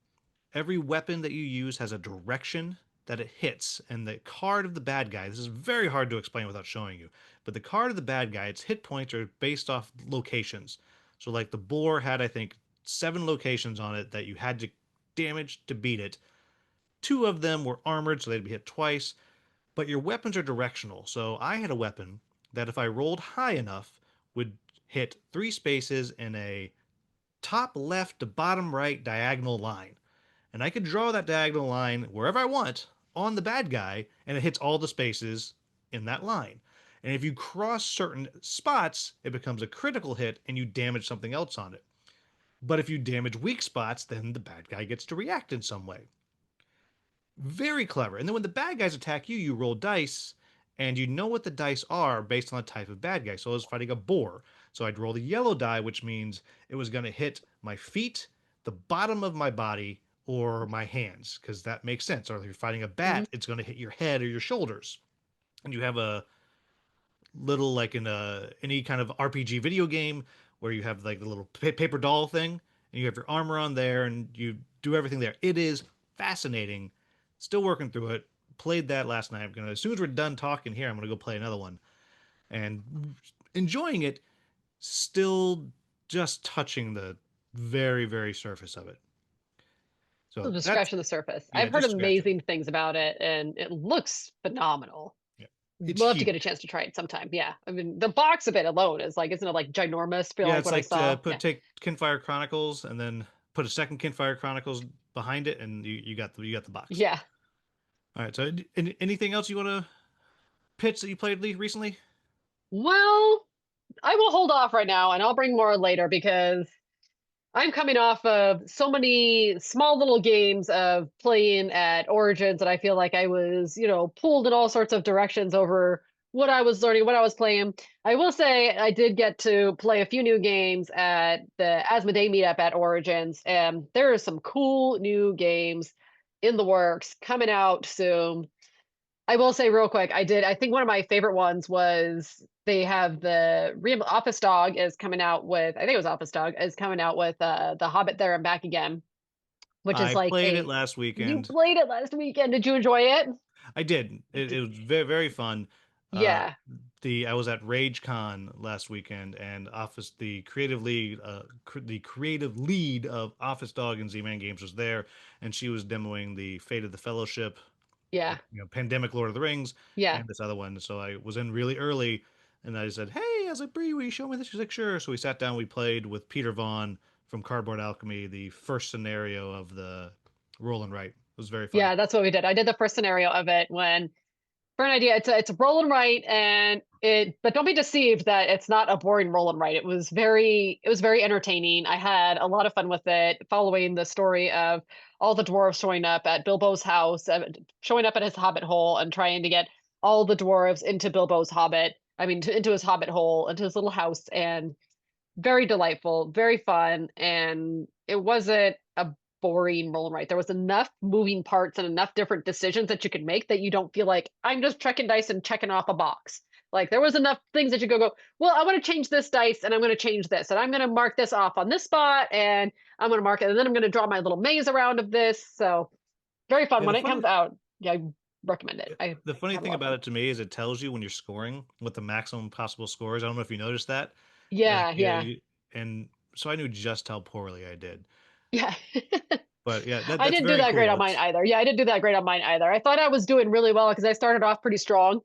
[SPEAKER 2] Every weapon that you use has a direction that it hits, and the card of the bad guy, this is very hard to explain without showing you, but the card of the bad guy, its hit points are based off locations. So like the boar had, I think, 7 locations on it that you had to damage to beat it. 2 of them were armored, so they'd be hit twice, but your weapons are directional. So I had a weapon that if I rolled high enough would hit 3 spaces in a top left to bottom right diagonal line, and I could draw that diagonal line wherever I want on the bad guy, and it hits all the spaces in that line. And if you cross certain spots, it becomes a critical hit and you damage something else on it. But if you damage weak spots, then the bad guy gets to react in some way. Very clever. And then when the bad guys attack you, you roll dice, and you know what the dice are based on the type of bad guy. So I was fighting a boar. So I'd roll the yellow die, which means it was going to hit my feet, the bottom of my body, or my hands, because that makes sense. Or if you're fighting a
[SPEAKER 3] Hmm.
[SPEAKER 2] bat, it's going to hit your head or your shoulders. And you have a little, like in any kind of RPG video game where you have like the little paper doll thing, and you have your armor on there, and you do everything there. It is fascinating. Still working through it. Played that last night. I'm gonna, as soon as we're done talking here, I'm gonna go play another one, and enjoying it. Still just touching the very surface of it. So
[SPEAKER 3] Just
[SPEAKER 2] that's
[SPEAKER 3] scratching the surface.
[SPEAKER 2] yeah,
[SPEAKER 3] I've heard
[SPEAKER 2] just scratching.
[SPEAKER 3] amazing things about it, and it looks phenomenal.
[SPEAKER 2] Yeah, it's
[SPEAKER 3] Love to get a
[SPEAKER 2] huge.
[SPEAKER 3] chance to try it sometime. Yeah, I mean the box of it alone is like, isn't it like ginormous? Feel
[SPEAKER 2] Yeah,
[SPEAKER 3] like
[SPEAKER 2] it's
[SPEAKER 3] what I
[SPEAKER 2] like
[SPEAKER 3] saw. Yeah,
[SPEAKER 2] take Kinfire Chronicles and then put a second Kinfire Chronicles behind it, and you got the box.
[SPEAKER 3] yeah.
[SPEAKER 2] All right. So anything else you want to pitch that you played recently?
[SPEAKER 3] Well, I will hold off right now, and I'll bring more later because I'm coming off of so many small little games of playing at Origins that I feel like I was, pulled in all sorts of directions over what I was learning, what I was playing. I will say I did get to play a few new games at the Asmodee meetup at Origins, and there are some cool new games in the works coming out soon. I will say real quick, I think one of my favorite ones was they have Office Dog is coming out with, I think it was Office Dog is coming out with the Hobbit There and Back Again, which is
[SPEAKER 2] I
[SPEAKER 3] like
[SPEAKER 2] played it last
[SPEAKER 3] you
[SPEAKER 2] weekend.
[SPEAKER 3] played it last weekend. Did you enjoy it?
[SPEAKER 2] I did. It was very very fun. Uh,
[SPEAKER 3] Yeah.
[SPEAKER 2] I was at RageCon last weekend, and the creative lead of Office Dog and Z-Man Games was there, and she was demoing the Fate of the Fellowship,
[SPEAKER 3] Yeah.
[SPEAKER 2] Pandemic Lord of the Rings,
[SPEAKER 3] Yeah.
[SPEAKER 2] and this other one. So I was in really early, and I said, "Hey," I was like, "Bree, will you show me this?" She's like, "Sure." So we sat down, we played with Peter Vaughn from Cardboard Alchemy, the first scenario of the roll and write. It was very fun.
[SPEAKER 3] Yeah, that's what we did. I did the first scenario of it when for an idea, it's a roll and write, and but don't be deceived that it's not a boring roll and write. It was very entertaining. I had a lot of fun with it, following the story of all the dwarves showing up at Bilbo's house, showing up at his hobbit hole, and trying to get all the dwarves into Bilbo's hobbit. I mean, into his hobbit hole, into his little house, and very delightful, very fun, and it wasn't a boring roll and write. There was enough moving parts and enough different decisions that you could make that you don't feel like I'm just checking dice and checking off a box. Like there was enough things that you go, well, I want to change this dice and I'm going to change this and I'm going to mark this off on this spot and I'm going to mark it and then I'm going to draw my little maze around of this. So very fun
[SPEAKER 2] Yeah,
[SPEAKER 3] when it comes out. Yeah, I recommend it. I
[SPEAKER 2] the funny
[SPEAKER 3] had a
[SPEAKER 2] thing
[SPEAKER 3] lot of
[SPEAKER 2] about
[SPEAKER 3] fun.
[SPEAKER 2] it to me is it tells you when you're scoring what the maximum possible score is. I don't know if you noticed that.
[SPEAKER 3] Yeah, yeah,
[SPEAKER 2] And so I knew just how poorly I did.
[SPEAKER 3] yeah.
[SPEAKER 2] But yeah,
[SPEAKER 3] I
[SPEAKER 2] that's
[SPEAKER 3] didn't do
[SPEAKER 2] very
[SPEAKER 3] that great
[SPEAKER 2] cool.
[SPEAKER 3] on mine either. Yeah, I didn't do that great on mine either. I thought I was doing really well because I started off pretty strong,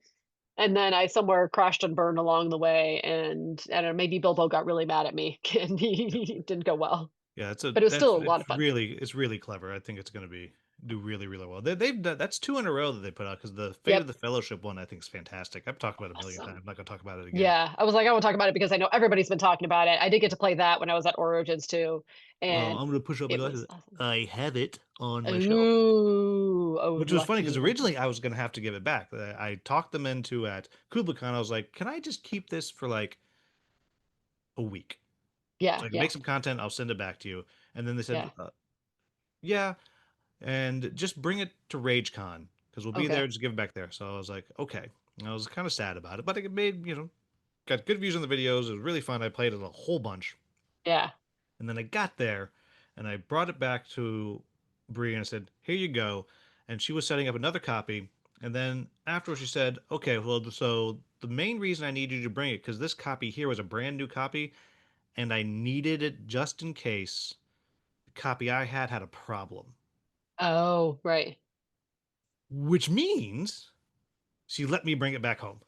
[SPEAKER 3] and then I somewhere crashed and burned along the way, and I don't know, maybe Bilbo got really mad at me, and he didn't go well.
[SPEAKER 2] Yeah,
[SPEAKER 3] But it was still a lot of fun.
[SPEAKER 2] it's really clever. I think it's going to be do really really well. They've done that's two in a row that they put out because the Fate of
[SPEAKER 3] Yep.
[SPEAKER 2] the Fellowship one I think is fantastic. I've talked about it a million times.
[SPEAKER 3] Awesome.
[SPEAKER 2] I'm not going to talk about it again.
[SPEAKER 3] Yeah, I was like, I won't talk about it because I know everybody's been talking about it. I did get to play that when I was at Origins too,
[SPEAKER 2] Well,
[SPEAKER 3] and
[SPEAKER 2] I'm going to push up my
[SPEAKER 3] it was
[SPEAKER 2] glasses.
[SPEAKER 3] awesome.
[SPEAKER 2] I have it on my shelf.
[SPEAKER 3] Ooh, oh,
[SPEAKER 2] Which was funny because
[SPEAKER 3] lucky, lucky.
[SPEAKER 2] originally I was going to have to give it back. I talked them into at KublaCon. I was like, "Can I just keep this for like a week
[SPEAKER 3] Yeah,
[SPEAKER 2] so I can
[SPEAKER 3] yeah,
[SPEAKER 2] make some content? I'll send it back to you." And then they said,
[SPEAKER 3] yeah.
[SPEAKER 2] "Yeah, and just bring it to RageCon because we'll be
[SPEAKER 3] Okay.
[SPEAKER 2] there. Just give it back there." So I was like, "Okay." And I was kind of sad about it, but it made got good views on the videos. It was really fun. I played it a whole bunch,
[SPEAKER 3] Yeah.
[SPEAKER 2] and then I got there and I brought it back to Brie and I said, "Here you go." And she was setting up another copy. And then afterwards, she said, "Okay, well, so the main reason I need you to bring it because this copy here was a brand new copy, and I needed it just in case the copy I had a problem."
[SPEAKER 3] Oh, right.
[SPEAKER 2] Which means she let me bring it back home.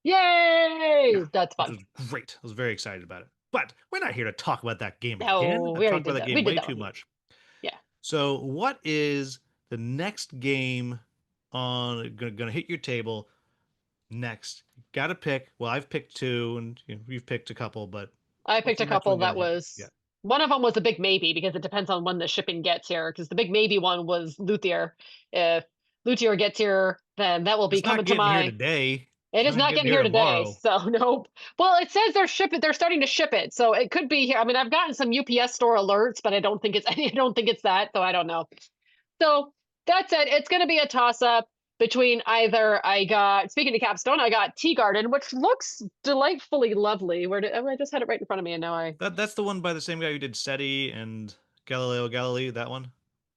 [SPEAKER 2] Yeah,
[SPEAKER 3] Yay! That's
[SPEAKER 2] which
[SPEAKER 3] fun.
[SPEAKER 2] was great. I was very excited about it. But we're not here to talk about that game again.
[SPEAKER 3] No,
[SPEAKER 2] I've
[SPEAKER 3] we already
[SPEAKER 2] talked about
[SPEAKER 3] did
[SPEAKER 2] that
[SPEAKER 3] that. We
[SPEAKER 2] game
[SPEAKER 3] did
[SPEAKER 2] way
[SPEAKER 3] that
[SPEAKER 2] too
[SPEAKER 3] one.
[SPEAKER 2] much.
[SPEAKER 3] Yeah.
[SPEAKER 2] So, what is the next game on going to hit your table next? Got to pick. Well, I've picked two, and you've picked a couple. But
[SPEAKER 3] I
[SPEAKER 2] what's
[SPEAKER 3] picked
[SPEAKER 2] the
[SPEAKER 3] a
[SPEAKER 2] next
[SPEAKER 3] couple
[SPEAKER 2] one going
[SPEAKER 3] that
[SPEAKER 2] to hit? Yeah,
[SPEAKER 3] was one of them was a big maybe because it depends on when the shipping gets here. Because the big maybe one was Luthier. If Luthier gets here, then that will be
[SPEAKER 2] it's not
[SPEAKER 3] coming to
[SPEAKER 2] getting here
[SPEAKER 3] my.
[SPEAKER 2] today.
[SPEAKER 3] It
[SPEAKER 2] It's
[SPEAKER 3] is
[SPEAKER 2] not
[SPEAKER 3] not
[SPEAKER 2] getting
[SPEAKER 3] getting
[SPEAKER 2] here
[SPEAKER 3] here today,
[SPEAKER 2] tomorrow.
[SPEAKER 3] so nope. Well, it says they're shipping. They're starting to ship it, so it could be here. I mean, I've gotten some UPS store alerts, but I don't think it's. I don't think it's that, so I don't know. So that said, it's going to be a toss up between either I got, speaking of Capstone, I got Tea Garden, which looks delightfully lovely. Oh, I just had it right in front of me and now
[SPEAKER 2] That's the one by the same guy who did SETI and Galileo Galilei. That one.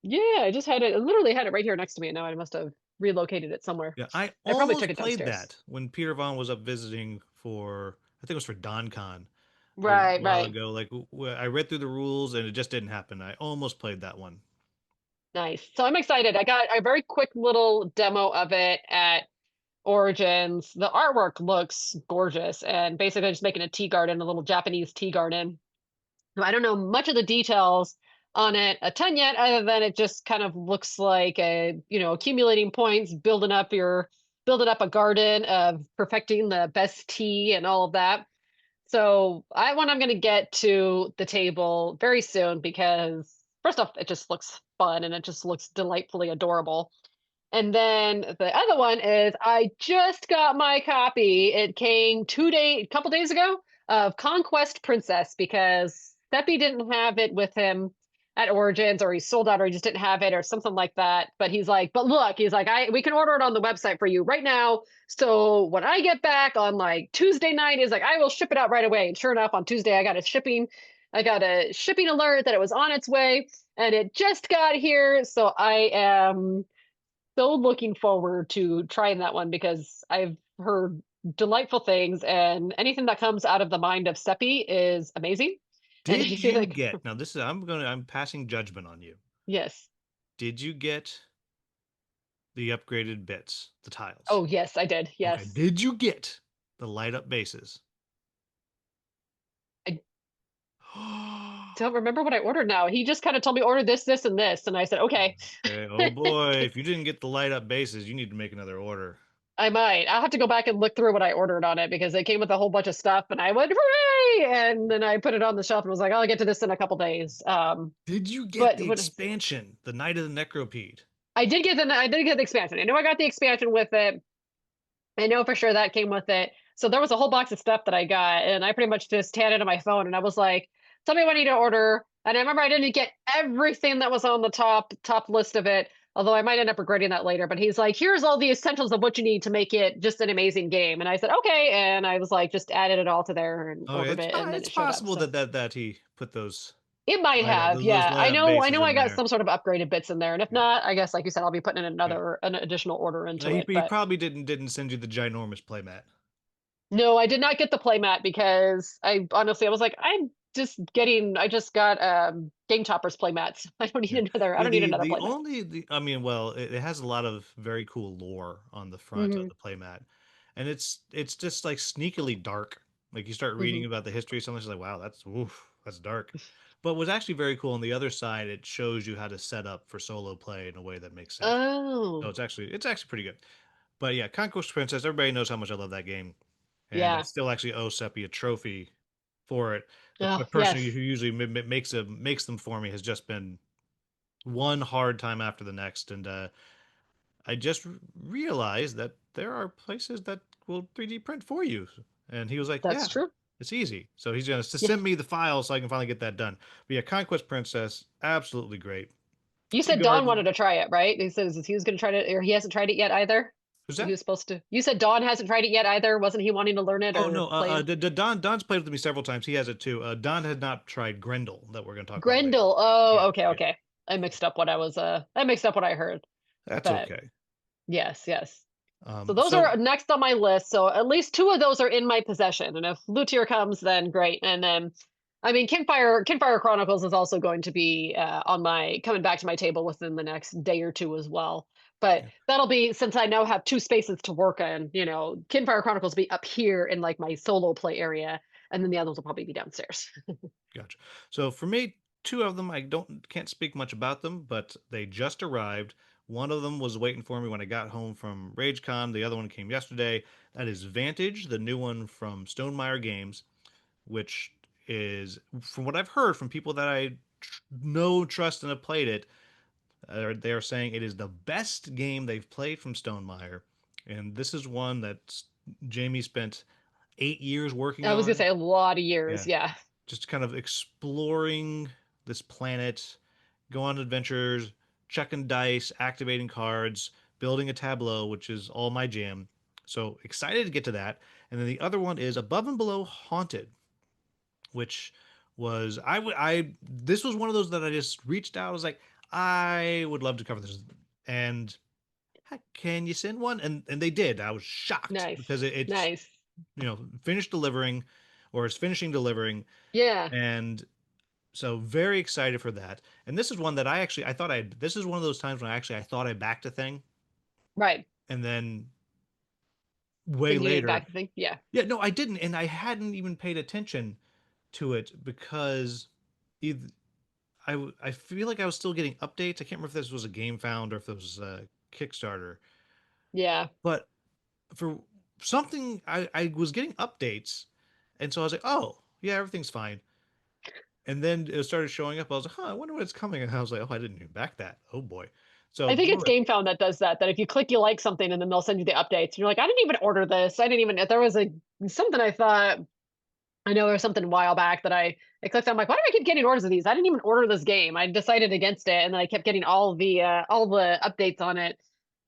[SPEAKER 3] yeah, I just had it, I literally had it right here next to me and now I must have relocated it somewhere.
[SPEAKER 2] Yeah, I
[SPEAKER 3] I probably took
[SPEAKER 2] almost
[SPEAKER 3] it
[SPEAKER 2] played
[SPEAKER 3] downstairs.
[SPEAKER 2] that when Peter Vaughn was up visiting for, I think it was for DonCon a
[SPEAKER 3] Right,
[SPEAKER 2] while
[SPEAKER 3] right.
[SPEAKER 2] ago. Like I read through the rules and it just didn't happen. I almost played that one.
[SPEAKER 3] Nice. So I'm excited. I got a very quick little demo of it at Origins. The artwork looks gorgeous, and basically just making a tea garden, a little Japanese tea garden. So I don't know much of the details on it a ton yet, other than it just kind of looks like accumulating points, building up a garden of perfecting the best tea and all of that. So I'm going to get to the table very soon because first off, it just looks fun and it just looks delightfully adorable. And then the other one is I just got my copy. It came a couple days ago of Conquest Princess because Seppi didn't have it with him at Origins, or he sold out, or he just didn't have it, or something like that. But he's like, but look, he's like, we can order it on the website for you right now. So when I get back on like Tuesday night, he's like, I will ship it out right away. And sure enough, on Tuesday, I got a shipping alert that it was on its way, and it just got here. So I am so looking forward to trying that one because I've heard delightful things, and anything that comes out of the mind of Seppi is amazing. And I
[SPEAKER 2] Did
[SPEAKER 3] feel
[SPEAKER 2] you
[SPEAKER 3] like,
[SPEAKER 2] get, now this is, I'm passing judgment on you.
[SPEAKER 3] yes.
[SPEAKER 2] Did you get the upgraded bits, the tiles?
[SPEAKER 3] Oh, yes, I did.
[SPEAKER 2] Okay.
[SPEAKER 3] Yes.
[SPEAKER 2] Did you get the light up bases?
[SPEAKER 3] I don't remember what I ordered now. He just kind of told me order this, this, and this. And I said, okay.
[SPEAKER 2] Oh boy, if you didn't get the light up bases, you need to make another order.
[SPEAKER 3] I might. I'll have to go back and look through what I ordered on it because it came with a whole bunch of stuff, and I went, hooray! And then I put it on the shelf and was like, I'll get to this in a couple days.
[SPEAKER 2] Did you get
[SPEAKER 3] But
[SPEAKER 2] the
[SPEAKER 3] what
[SPEAKER 2] expansion, the Night of the Necropede?
[SPEAKER 3] I did get the expansion. I know I got the expansion with it. I know for sure that came with it. So there was a whole box of stuff that I got, and I pretty much just had it on my phone, and I was like, "Tell me what I need to order." And I remember I didn't get everything that was on the top list of it, although I might end up regretting that later. But he's like, "Here's all the essentials of what you need to make it just an amazing game." And I said, "Okay," and I was like, just added it all to there and
[SPEAKER 2] Oh,
[SPEAKER 3] ordered it, and then
[SPEAKER 2] it's
[SPEAKER 3] it showed up.
[SPEAKER 2] possible
[SPEAKER 3] So
[SPEAKER 2] that he put those
[SPEAKER 3] it might have,
[SPEAKER 2] those
[SPEAKER 3] yeah.
[SPEAKER 2] light up
[SPEAKER 3] I
[SPEAKER 2] bases
[SPEAKER 3] know I
[SPEAKER 2] in
[SPEAKER 3] got
[SPEAKER 2] there.
[SPEAKER 3] some sort of upgraded bits in there, and if
[SPEAKER 2] Yeah.
[SPEAKER 3] not, I guess like you said, I'll be putting in
[SPEAKER 2] Yeah.
[SPEAKER 3] an additional order into it.
[SPEAKER 2] He
[SPEAKER 3] But
[SPEAKER 2] probably didn't send you the ginormous playmat.
[SPEAKER 3] no, I did not get the playmat because I honestly I was like, I just got Game Toppers playmats.
[SPEAKER 2] Yeah.
[SPEAKER 3] I don't need another
[SPEAKER 2] The
[SPEAKER 3] playmat.
[SPEAKER 2] only the I mean, well, it has a lot of very cool lore on the front of
[SPEAKER 3] Hmm.
[SPEAKER 2] the playmat, and it's just like sneakily dark. Like you start
[SPEAKER 3] Hmm.
[SPEAKER 2] reading about the history of something, it's like, wow, that's dark. But what's actually very cool on the other side, it shows you how to set up for solo play in a way that makes sense. So
[SPEAKER 3] Oh,
[SPEAKER 2] it's actually pretty good. But yeah, Conquest Princess, everybody knows how much I love that game, and I
[SPEAKER 3] yeah.
[SPEAKER 2] still actually owe Seppi a trophy for it. The
[SPEAKER 3] Oh,
[SPEAKER 2] person
[SPEAKER 3] yes.
[SPEAKER 2] who usually makes them for me has just been one hard time after the next, and I just realized that there are places that will 3D print for you. And he was like,
[SPEAKER 3] That's
[SPEAKER 2] "Yeah,
[SPEAKER 3] true.
[SPEAKER 2] it's easy." So he's gonna
[SPEAKER 3] Yeah.
[SPEAKER 2] send me the file so I can finally get that done. But yeah, Conquest Princess, absolutely great.
[SPEAKER 3] You
[SPEAKER 2] Tea
[SPEAKER 3] said Don
[SPEAKER 2] Garden,
[SPEAKER 3] wanted to try it, right? He says he was going to try it, or he hasn't tried it yet either.
[SPEAKER 2] who's
[SPEAKER 3] He
[SPEAKER 2] that?
[SPEAKER 3] was supposed to. You said Don hasn't tried it yet either. Wasn't he wanting to learn it
[SPEAKER 2] Oh
[SPEAKER 3] or
[SPEAKER 2] no,
[SPEAKER 3] play?
[SPEAKER 2] Don's played with me several times. He has it too. Don had not tried Grendel that we're gonna talk about later.
[SPEAKER 3] Grendel.
[SPEAKER 2] Yeah,
[SPEAKER 3] Oh, okay,
[SPEAKER 2] yeah,
[SPEAKER 3] okay. I mixed up what I heard.
[SPEAKER 2] that's
[SPEAKER 3] But
[SPEAKER 2] okay.
[SPEAKER 3] yes, yes. So those
[SPEAKER 2] So
[SPEAKER 3] are next on my list. So at least two of those are in my possession. And if Lutier comes, then great. And then, I mean, Kinfire Chronicles is also going to be on my coming back to my table within the next day or two as well. But
[SPEAKER 2] yeah,
[SPEAKER 3] that'll be since I now have two spaces to work in. Kinfire Chronicles will be up here in like my solo play area, and then the others will probably be downstairs.
[SPEAKER 2] gotcha. So for me, two of them I can't speak much about them, but they just arrived. One of them was waiting for me when I got home from RageCon. The other one came yesterday. That is Vantage, the new one from Stonemaier Games, which is, from what I've heard from people that I know, trust, and have played it, they're saying it is the best game they've played from Stonemaier. And this is one that Jamie spent 8 years working
[SPEAKER 3] I was gonna
[SPEAKER 2] on.
[SPEAKER 3] say a lot of years.
[SPEAKER 2] Yeah,
[SPEAKER 3] Yeah,
[SPEAKER 2] just kind of exploring this planet, go on adventures, checking dice, activating cards, building a tableau, which is all my jam. So excited to get to that. And then the other one is Above and Below Haunted, which was this was one of those that I just reached out. I was like, I would love to cover this. And heck, can you send one? And they did. I was shocked
[SPEAKER 3] nice,
[SPEAKER 2] because it's
[SPEAKER 3] nice.
[SPEAKER 2] finished delivering, or is finishing delivering,
[SPEAKER 3] Yeah.
[SPEAKER 2] and So very excited for that. And this is one that I thought this is one of those times when I thought I backed a thing,
[SPEAKER 3] Right.
[SPEAKER 2] and then way
[SPEAKER 3] Then you didn't
[SPEAKER 2] later,
[SPEAKER 3] back the thing. Yeah.
[SPEAKER 2] yeah, no, I didn't, and I hadn't even paid attention to it because either, I feel like I was still getting updates. I can't remember if this was a game found or if it was a Kickstarter,
[SPEAKER 3] Yeah.
[SPEAKER 2] but for something I was getting updates, and so I was like, oh yeah, everything's fine. And then it started showing up. I was like, huh, I wonder what's coming. And I was like, oh, I didn't even back that. Oh boy.
[SPEAKER 3] I
[SPEAKER 2] So
[SPEAKER 3] think it's GameFound that does that. That if you click, you like something, and then they'll send you the updates. And you're like, I didn't even order this. I didn't even. There was a something I thought. I know there was something a while back that I clicked on. I'm like, why do I keep getting orders of these? I didn't even order this game. I decided against it, and then I kept getting all the updates on it.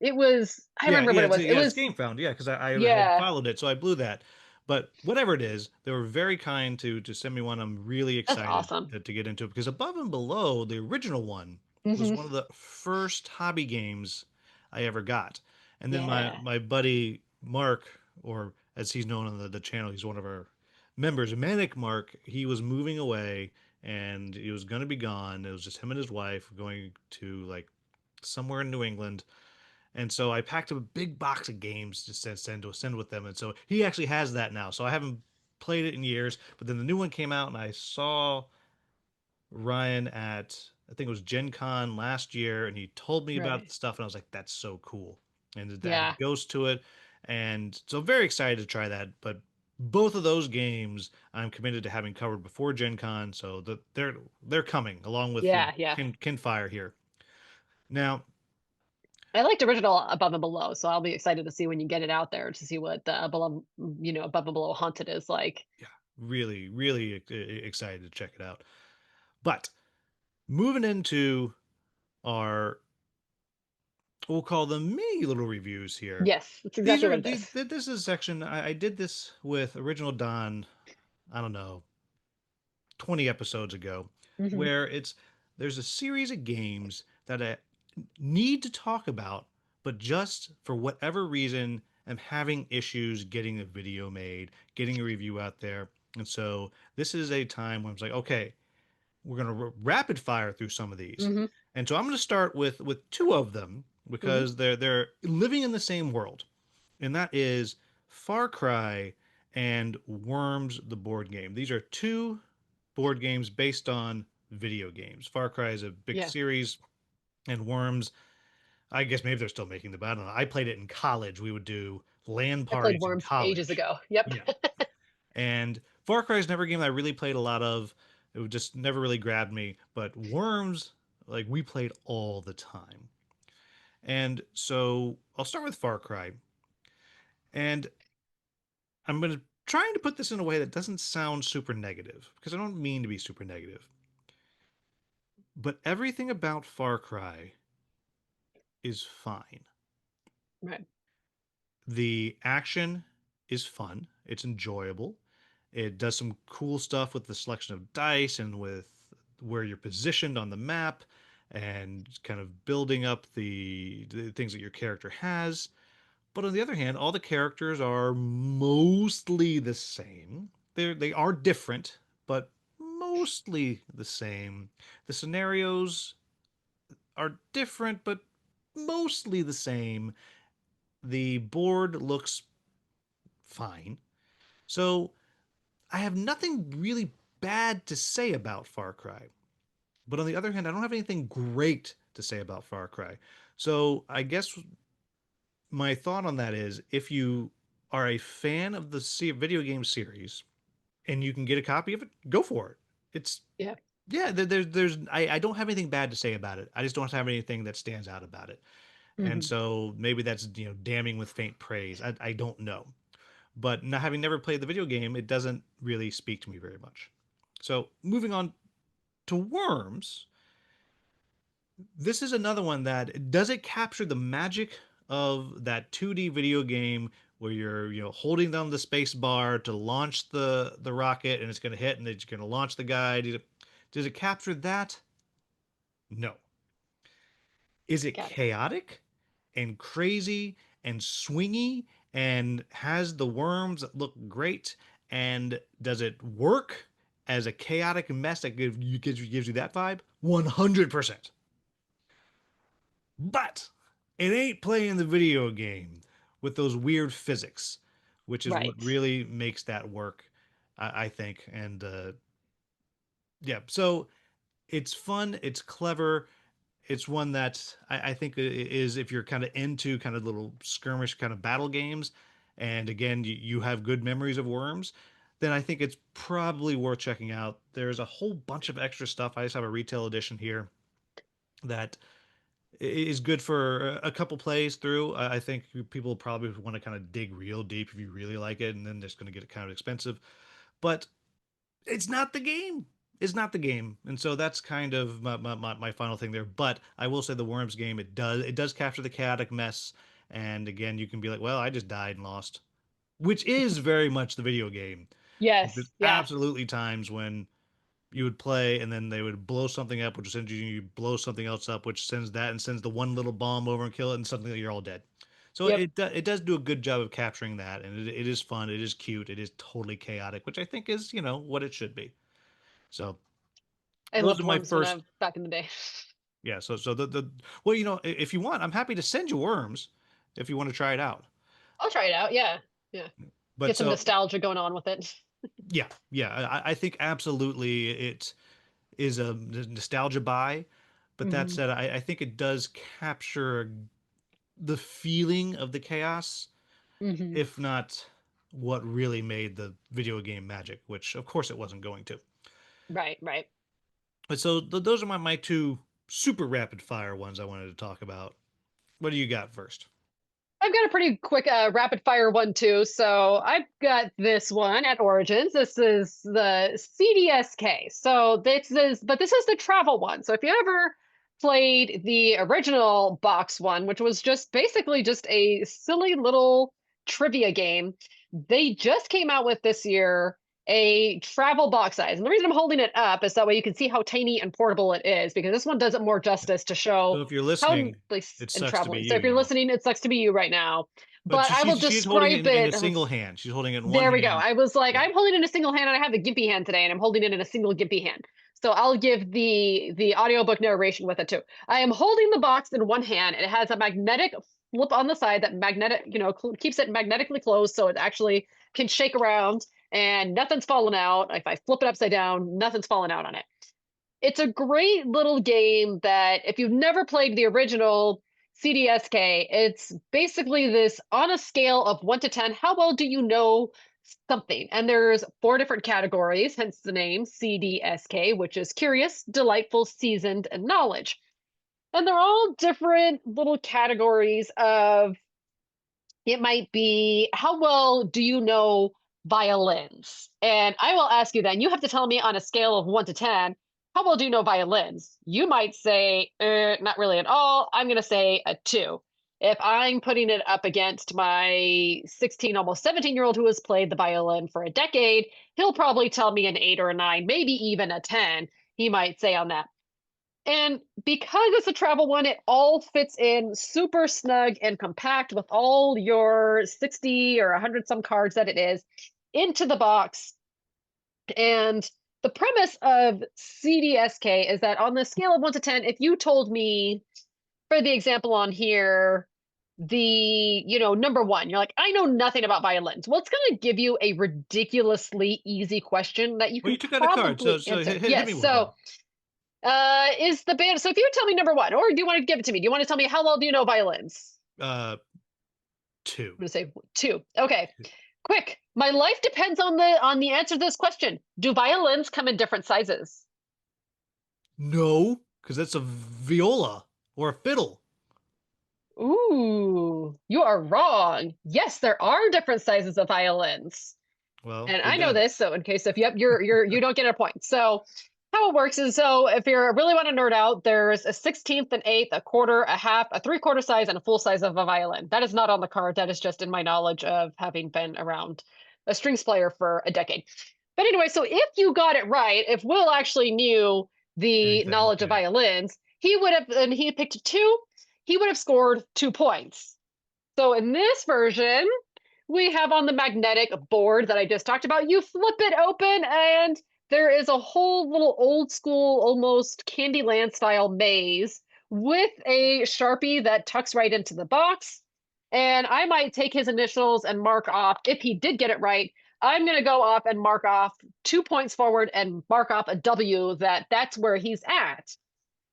[SPEAKER 3] It was. I
[SPEAKER 2] yeah,
[SPEAKER 3] remember what
[SPEAKER 2] yeah,
[SPEAKER 3] it was. It
[SPEAKER 2] it's
[SPEAKER 3] was.
[SPEAKER 2] game found. Yeah, because I had
[SPEAKER 3] Yeah.
[SPEAKER 2] followed it, so I blew that. But whatever it is, they were very kind to send me one. I'm really
[SPEAKER 3] That's
[SPEAKER 2] excited
[SPEAKER 3] awesome.
[SPEAKER 2] to get into it because Above and Below, the original one, was
[SPEAKER 3] Hmm.
[SPEAKER 2] one of the first hobby games I ever got. And then
[SPEAKER 3] Yeah.
[SPEAKER 2] my buddy Mark, or as he's known on the channel, he's one of our members, Manic Mark. He was moving away and he was going to be gone. It was just him and his wife going to like somewhere in New England, and so I packed up a big box of games to send with them. And so he actually has that now. So I haven't played it in years, but then the new one came out, and I saw Ryan at, I think it was Gen Con last year, and he told me about
[SPEAKER 3] Right.
[SPEAKER 2] the stuff, and I was like, that's so cool. And it added
[SPEAKER 3] Yeah.
[SPEAKER 2] Ghost to it, and so very excited to try that. But both of those games I'm committed to having covered before Gen Con, so they're coming along with
[SPEAKER 3] Yeah. Yeah.
[SPEAKER 2] Kinfire here. Now,
[SPEAKER 3] I liked original Above and Below, so I'll be excited to see when you get it out there to see what the Above and Below Haunted is like.
[SPEAKER 2] yeah, really, really excited to check it out. But moving into our, we'll call them mini little reviews here.
[SPEAKER 3] Yes, that's
[SPEAKER 2] These
[SPEAKER 3] exactly
[SPEAKER 2] are
[SPEAKER 3] what it is.
[SPEAKER 2] this is a section I did this with Original Dawn. I don't know, 20 episodes ago,
[SPEAKER 3] Hmm.
[SPEAKER 2] where there's a series of games that I need to talk about, but just for whatever reason, I'm having issues getting a video made, getting a review out there. And so this is a time when I was like, okay, we're going to rapid fire through some of these.
[SPEAKER 3] Hmm.
[SPEAKER 2] And so I'm going to start with two of them
[SPEAKER 3] Hmm.
[SPEAKER 2] because they're living in the same world. And that is Far Cry and Worms the board game. These are two board games based on video games. Far Cry is a big
[SPEAKER 3] Yeah.
[SPEAKER 2] series, and Worms, I guess maybe they're still making them, but I don't know. I played it in college. We would do LAN
[SPEAKER 3] I played
[SPEAKER 2] parties in
[SPEAKER 3] Worms ages
[SPEAKER 2] college.
[SPEAKER 3] ago. Yep.
[SPEAKER 2] Yeah. And Far Cry is never a game I really played a lot of. It just never really grabbed me. But Worms, like we played all the time. And so I'll start with Far Cry. And I'm going to trying to put this in a way that doesn't sound super negative because I don't mean to be super negative. But everything about Far Cry is fine.
[SPEAKER 3] Right.
[SPEAKER 2] The action is fun. It's enjoyable. It does some cool stuff with the selection of dice and with where you're positioned on the map and kind of building up the things that your character has. But on the other hand, all the characters are mostly the same. They are different, but mostly the same. The scenarios are different, but mostly the same. The board looks fine. So I have nothing really bad to say about Far Cry. But on the other hand, I don't have anything great to say about Far Cry. So I guess my thought on that is if you are a fan of the video game series and you can get a copy of it, go for it. It's,
[SPEAKER 3] Yeah.
[SPEAKER 2] yeah, I don't have anything bad to say about it. I just don't have anything that stands out about it. And
[SPEAKER 3] Hmm.
[SPEAKER 2] so maybe that's, damning with faint praise. I don't know. But not having never played the video game, it doesn't really speak to me very much. So moving on to Worms, this is another one that does it capture the magic of that 2D video game where you're holding down the space bar to launch the rocket and it's going to hit and it's going to launch the guy. Does it capture that? No. Is it
[SPEAKER 3] Got it.
[SPEAKER 2] chaotic and crazy and swingy and has the worms that look great? And does it work as a chaotic mess that gives you that vibe, 100%. But it ain't playing the video game with those weird physics, which is what
[SPEAKER 3] Right.
[SPEAKER 2] really makes that work, I think. And yeah, so it's fun, it's clever. It's one that I think is, if you're kind of into kind of little skirmish kind of battle games, and again, you have good memories of Worms, then I think it's probably worth checking out. There's a whole bunch of extra stuff. I just have a retail edition here that is good for a couple plays through. I think people probably want to kind of dig real deep if you really like it, and then it's going to get kind of expensive. But it's not the game. It's not the game, and so that's kind of my final thing there. But I will say the Worms game, it does capture the chaotic mess, and again, you can be like, well, I just died and lost, which is very much the video game.
[SPEAKER 3] Yes.
[SPEAKER 2] There's
[SPEAKER 3] Yeah.
[SPEAKER 2] absolutely times when you would play and then they would blow something up, which would send you blow something else up, which sends that and sends the one little bomb over and kill it, and suddenly you're all dead. So
[SPEAKER 3] Yep.
[SPEAKER 2] it does do a good job of capturing that, and it is fun, it is cute, it is totally chaotic, which I think is what it should be. So
[SPEAKER 3] I
[SPEAKER 2] those
[SPEAKER 3] loved
[SPEAKER 2] are my
[SPEAKER 3] Worms when
[SPEAKER 2] first.
[SPEAKER 3] I back in the day.
[SPEAKER 2] Yeah. So the well, if you want, I'm happy to send you Worms if you want to try it out.
[SPEAKER 3] I'll try it out. Yeah. Yeah.
[SPEAKER 2] But
[SPEAKER 3] Get some
[SPEAKER 2] so
[SPEAKER 3] nostalgia going on with it.
[SPEAKER 2] yeah, I think absolutely it is a nostalgia buy. But that
[SPEAKER 3] Hmm.
[SPEAKER 2] said, I think it does capture the feeling of the chaos,
[SPEAKER 3] Hmm.
[SPEAKER 2] if not what really made the video game magic, which of course it wasn't going to.
[SPEAKER 3] Right. Right.
[SPEAKER 2] But so those are my two super rapid fire ones I wanted to talk about. What do you got first?
[SPEAKER 3] I've got a pretty quick rapid fire one too. So I've got this one at Origins. This is the CDSK. So this is the travel one. So if you ever played the original box one, which was just basically just a silly little trivia game, they just came out with this year a travel box size. And the reason I'm holding it up is that way you can see how tiny and portable it is, because this one does it more justice to
[SPEAKER 2] So
[SPEAKER 3] show
[SPEAKER 2] if you're
[SPEAKER 3] how
[SPEAKER 2] listening,
[SPEAKER 3] nice
[SPEAKER 2] it
[SPEAKER 3] and
[SPEAKER 2] sucks to be
[SPEAKER 3] traveling. So if you're
[SPEAKER 2] you.
[SPEAKER 3] listening, it sucks to be you right now.
[SPEAKER 2] But
[SPEAKER 3] But I will
[SPEAKER 2] she's holding it
[SPEAKER 3] describe
[SPEAKER 2] in
[SPEAKER 3] it.
[SPEAKER 2] a single hand. She's holding it in one
[SPEAKER 3] There we go.
[SPEAKER 2] hand.
[SPEAKER 3] I was like,
[SPEAKER 2] Yeah.
[SPEAKER 3] I'm holding it in a single hand, and I have a gimpy hand today, and I'm holding it in a single gimpy hand. So I'll give the audiobook narration with it too. I am holding the box in one hand, and it has a magnetic flip on the side that keeps it magnetically closed, so it actually can shake around, and nothing's falling out. If I flip it upside down, nothing's falling out on it. It's a great little game that if you've never played the original CDSK, it's basically this on a scale of 1 to 10, how well do you know something? And there's 4 different categories, hence the name CDSK, which is curious, delightful, seasoned, and knowledge. And they're all different little categories of, it might be, how well do you know violins? And I will ask you then, you have to tell me on a scale of 1 to 10, how well do you know violins? You might say, not really at all. I'm going to say a 2. If I'm putting it up against my 16, almost 17-year-old who has played the violin for a decade, he'll probably tell me an 8 or a 9, maybe even a 10, he might say on that. And because it's a travel one, it all fits in super snug and compact with all your 60 or 100 some cards that it is into the box. And the premise of CDSK is that on the scale of 1 to 10, if you told me, for the example on here, number 1, you're like, I know nothing about violins. Well, it's going to give you a ridiculously easy question that you
[SPEAKER 2] Well,
[SPEAKER 3] can
[SPEAKER 2] you took out a card, so
[SPEAKER 3] probably answer.
[SPEAKER 2] hit me
[SPEAKER 3] Yes.
[SPEAKER 2] with one.
[SPEAKER 3] So is the band, so if you would tell me number 1, or do you want to give it to me? Do you want to tell me how well do you know violins?
[SPEAKER 2] 2.
[SPEAKER 3] I'm gonna say 2. Okay. Quick. My life depends on the answer to this question. Do violins come in different sizes?
[SPEAKER 2] No, because that's a viola or a fiddle.
[SPEAKER 3] Ooh, you are wrong. Yes, there are different sizes of violins.
[SPEAKER 2] Well,
[SPEAKER 3] And
[SPEAKER 2] we're
[SPEAKER 3] I know
[SPEAKER 2] done.
[SPEAKER 3] this, so in case if you don't get a point. So how it works is, so if you really want to nerd out, there's a 16th, an eighth, a quarter, a half, a 3/4 size, and a full size of a violin. That is not on the card. That is just in my knowledge of having been around a strings player for a decade. But anyway, so if you got it right, if Will actually knew the
[SPEAKER 2] Anything,
[SPEAKER 3] knowledge of
[SPEAKER 2] yeah.
[SPEAKER 3] violins, he would have, and he picked 2, he would have scored 2 points. So in this version, we have on the magnetic board that I just talked about, you flip it open and there is a whole little old school, almost Candyland style maze with a Sharpie that tucks right into the box. And I might take his initials and mark off, if he did get it right, I'm going to go off and mark off 2 points forward and mark off a W that's where he's at.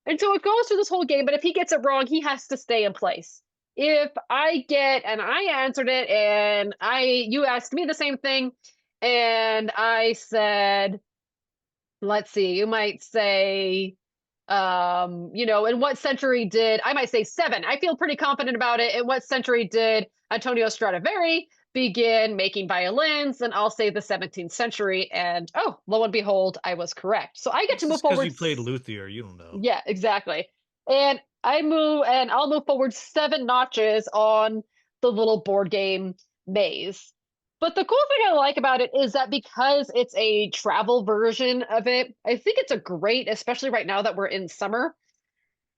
[SPEAKER 3] And so it goes through this whole game, but if he gets it wrong, he has to stay in place. If I get and I answered it and you asked me the same thing and I said, let's see, you might say in what century did I might say 7. I feel pretty confident about it. In what century did Antonio Stradivari begin making violins? And I'll say the 17th century. And oh, lo and behold, I was correct. So I get to move
[SPEAKER 2] Because
[SPEAKER 3] forward.
[SPEAKER 2] you played luthier, you don't know.
[SPEAKER 3] Yeah, exactly. And I'll move forward 7 notches on the little board game maze. But the cool thing I like about it is that because it's a travel version of it, I think it's a great, especially right now that we're in summer.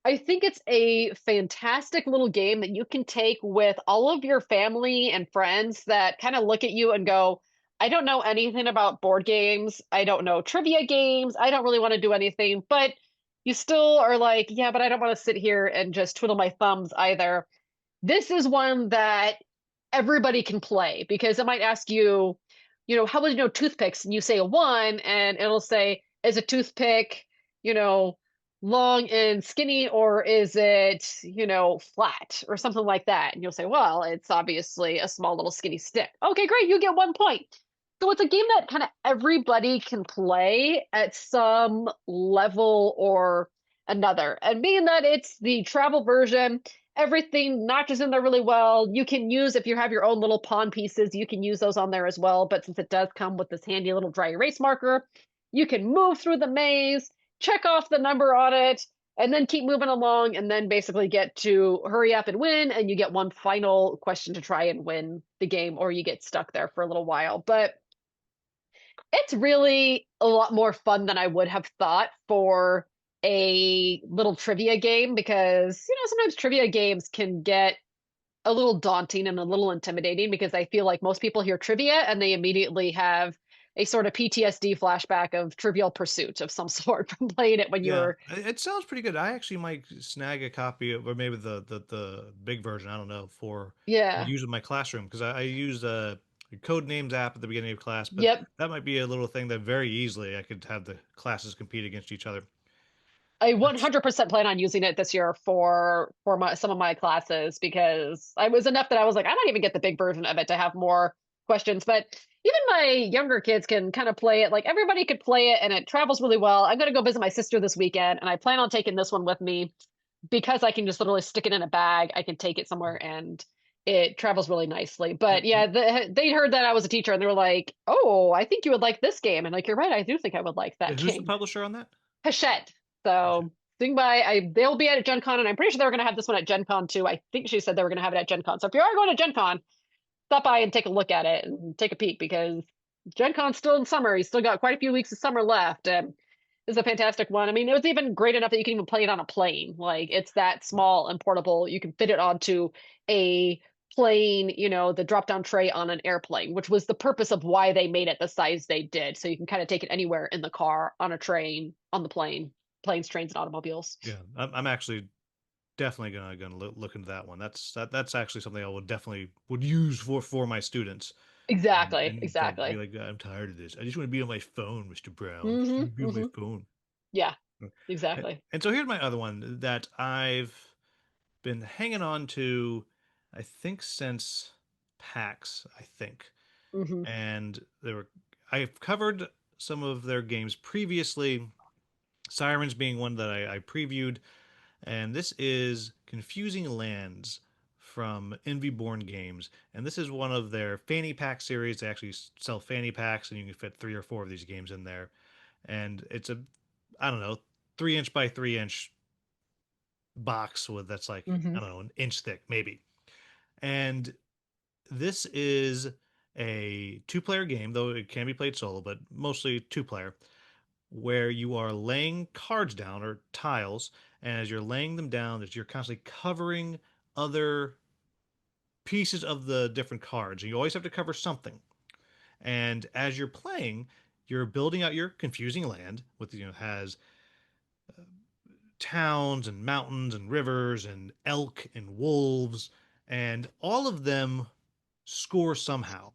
[SPEAKER 3] I think it's a fantastic little game that you can take with all of your family and friends that kind of look at you and go, I don't know anything about board games. I don't know trivia games. I don't really want to do anything. But you still are like, yeah, but I don't want to sit here and just twiddle my thumbs either. This is one that everybody can play because it might ask you, how would you know toothpicks? And you say a 1, and it'll say, is a toothpick, you know, long and skinny, or is it, flat or something like that? And you'll say, well, it's obviously a small little skinny stick. Okay, great. You get 1 point. So it's a game that kind of everybody can play at some level or another. And being that it's the travel version, everything notches in there really well. You can use, if you have your own little pawn pieces, you can use those on there as well. But since it does come with this handy little dry erase marker, you can move through the maze, check off the number on it, and then keep moving along, and then basically get to hurry up and win. And you get one final question to try and win the game, or you get stuck there for a little while. But it's really a lot more fun than I would have thought for a little trivia game because, sometimes trivia games can get a little daunting and a little intimidating because I feel like most people hear trivia and they immediately have a sort of PTSD flashback of Trivial Pursuit of some sort from playing it when you were.
[SPEAKER 2] It sounds pretty good. I actually might snag a copy of, or maybe the big version. I don't know, for use in my classroom because I use a code names app at the beginning of class. But
[SPEAKER 3] Yep.
[SPEAKER 2] that might be a little thing that very easily I could have the classes compete against each other.
[SPEAKER 3] I 100% plan on using it this year for some of my classes because I was enough that I was like, I might even get the big version of it to have more questions. But even my younger kids can kind of play it. Like everybody could play it and it travels really well. I'm going to go visit my sister this weekend and I plan on taking this one with me because I can just literally stick it in a bag. I can take it somewhere and it travels really nicely. But yeah, they heard that I was a teacher and they were like, oh, I think you would like this game. And like, you're right. I do think I would like that game.
[SPEAKER 2] Who's the publisher on that?
[SPEAKER 3] Hachette. So swing by. They'll be at Gen Con, and I'm pretty sure they're going to have this one at Gen Con too. I think she said they were going to have it at Gen Con. So if you are going to Gen Con, stop by and take a look at it and take a peek because Gen Con's still in summer. He's still got quite a few weeks of summer left, and this is a fantastic one. I mean, it was even great enough that you can even play it on a plane. Like it's that small and portable. You can fit it onto a plane, the drop down tray on an airplane, which was the purpose of why they made it the size they did. So you can kind of take it anywhere in the car, on a train, on the plane. Planes, trains, and automobiles.
[SPEAKER 2] Yeah, I'm actually definitely gonna look into that one. That's actually something I would use for my students.
[SPEAKER 3] Exactly,
[SPEAKER 2] And
[SPEAKER 3] exactly.
[SPEAKER 2] be like, I'm tired of this. I just want to be on my phone, Mr. Brown. I
[SPEAKER 3] Mm-hmm,
[SPEAKER 2] just want to be on
[SPEAKER 3] mm-hmm.
[SPEAKER 2] my phone.
[SPEAKER 3] Yeah, exactly.
[SPEAKER 2] And so here's my other one that I've been hanging on to, I think since PAX, I think.
[SPEAKER 3] Mm-hmm.
[SPEAKER 2] And I've covered some of their games previously. Sirens being one that I previewed, and this is Confusing Lands from Envyborn Games, and this is one of their fanny pack series. They actually sell fanny packs, and you can fit 3 or 4 of these games in there. And it's I don't know, 3-inch by 3-inch box that's like,
[SPEAKER 3] Mm-hmm.
[SPEAKER 2] I don't know, an inch thick maybe. And this is a 2-player game, though it can be played solo, but mostly 2-player, where you are laying cards down or tiles, and as you're laying them down, that you're constantly covering other pieces of the different cards. And you always have to cover something. And as you're playing, you're building out your confusing land with, has towns and mountains and rivers and elk and wolves, and all of them score somehow.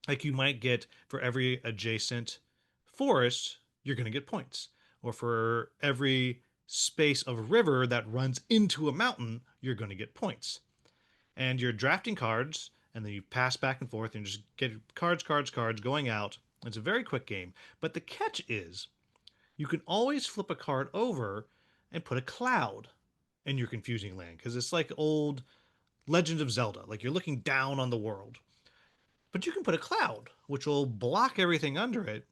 [SPEAKER 2] Like you might get for every adjacent forest, you're going to get points. Or for every space of river that runs into a mountain, you're going to get points. And you're drafting cards, and then you pass back and forth and just get cards going out. It's a very quick game. But the catch is you can always flip a card over and put a cloud in your confusing land because it's like old Legend of Zelda. Like you're looking down on the world. But you can put a cloud, which will block everything under it,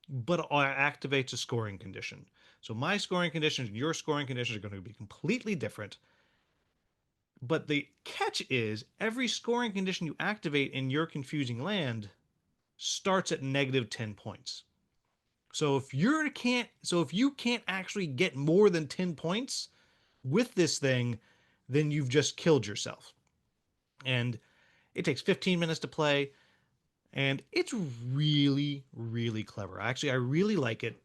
[SPEAKER 2] but activates a scoring condition. So my scoring conditions and your scoring conditions are going to be completely different. But the catch is every scoring condition you activate in your confusing land starts at negative 10 points. So if you can't actually get more than 10 points with this thing, then you've just killed yourself. And it takes 15 minutes to play, and it's really, really clever. Actually, I really like it.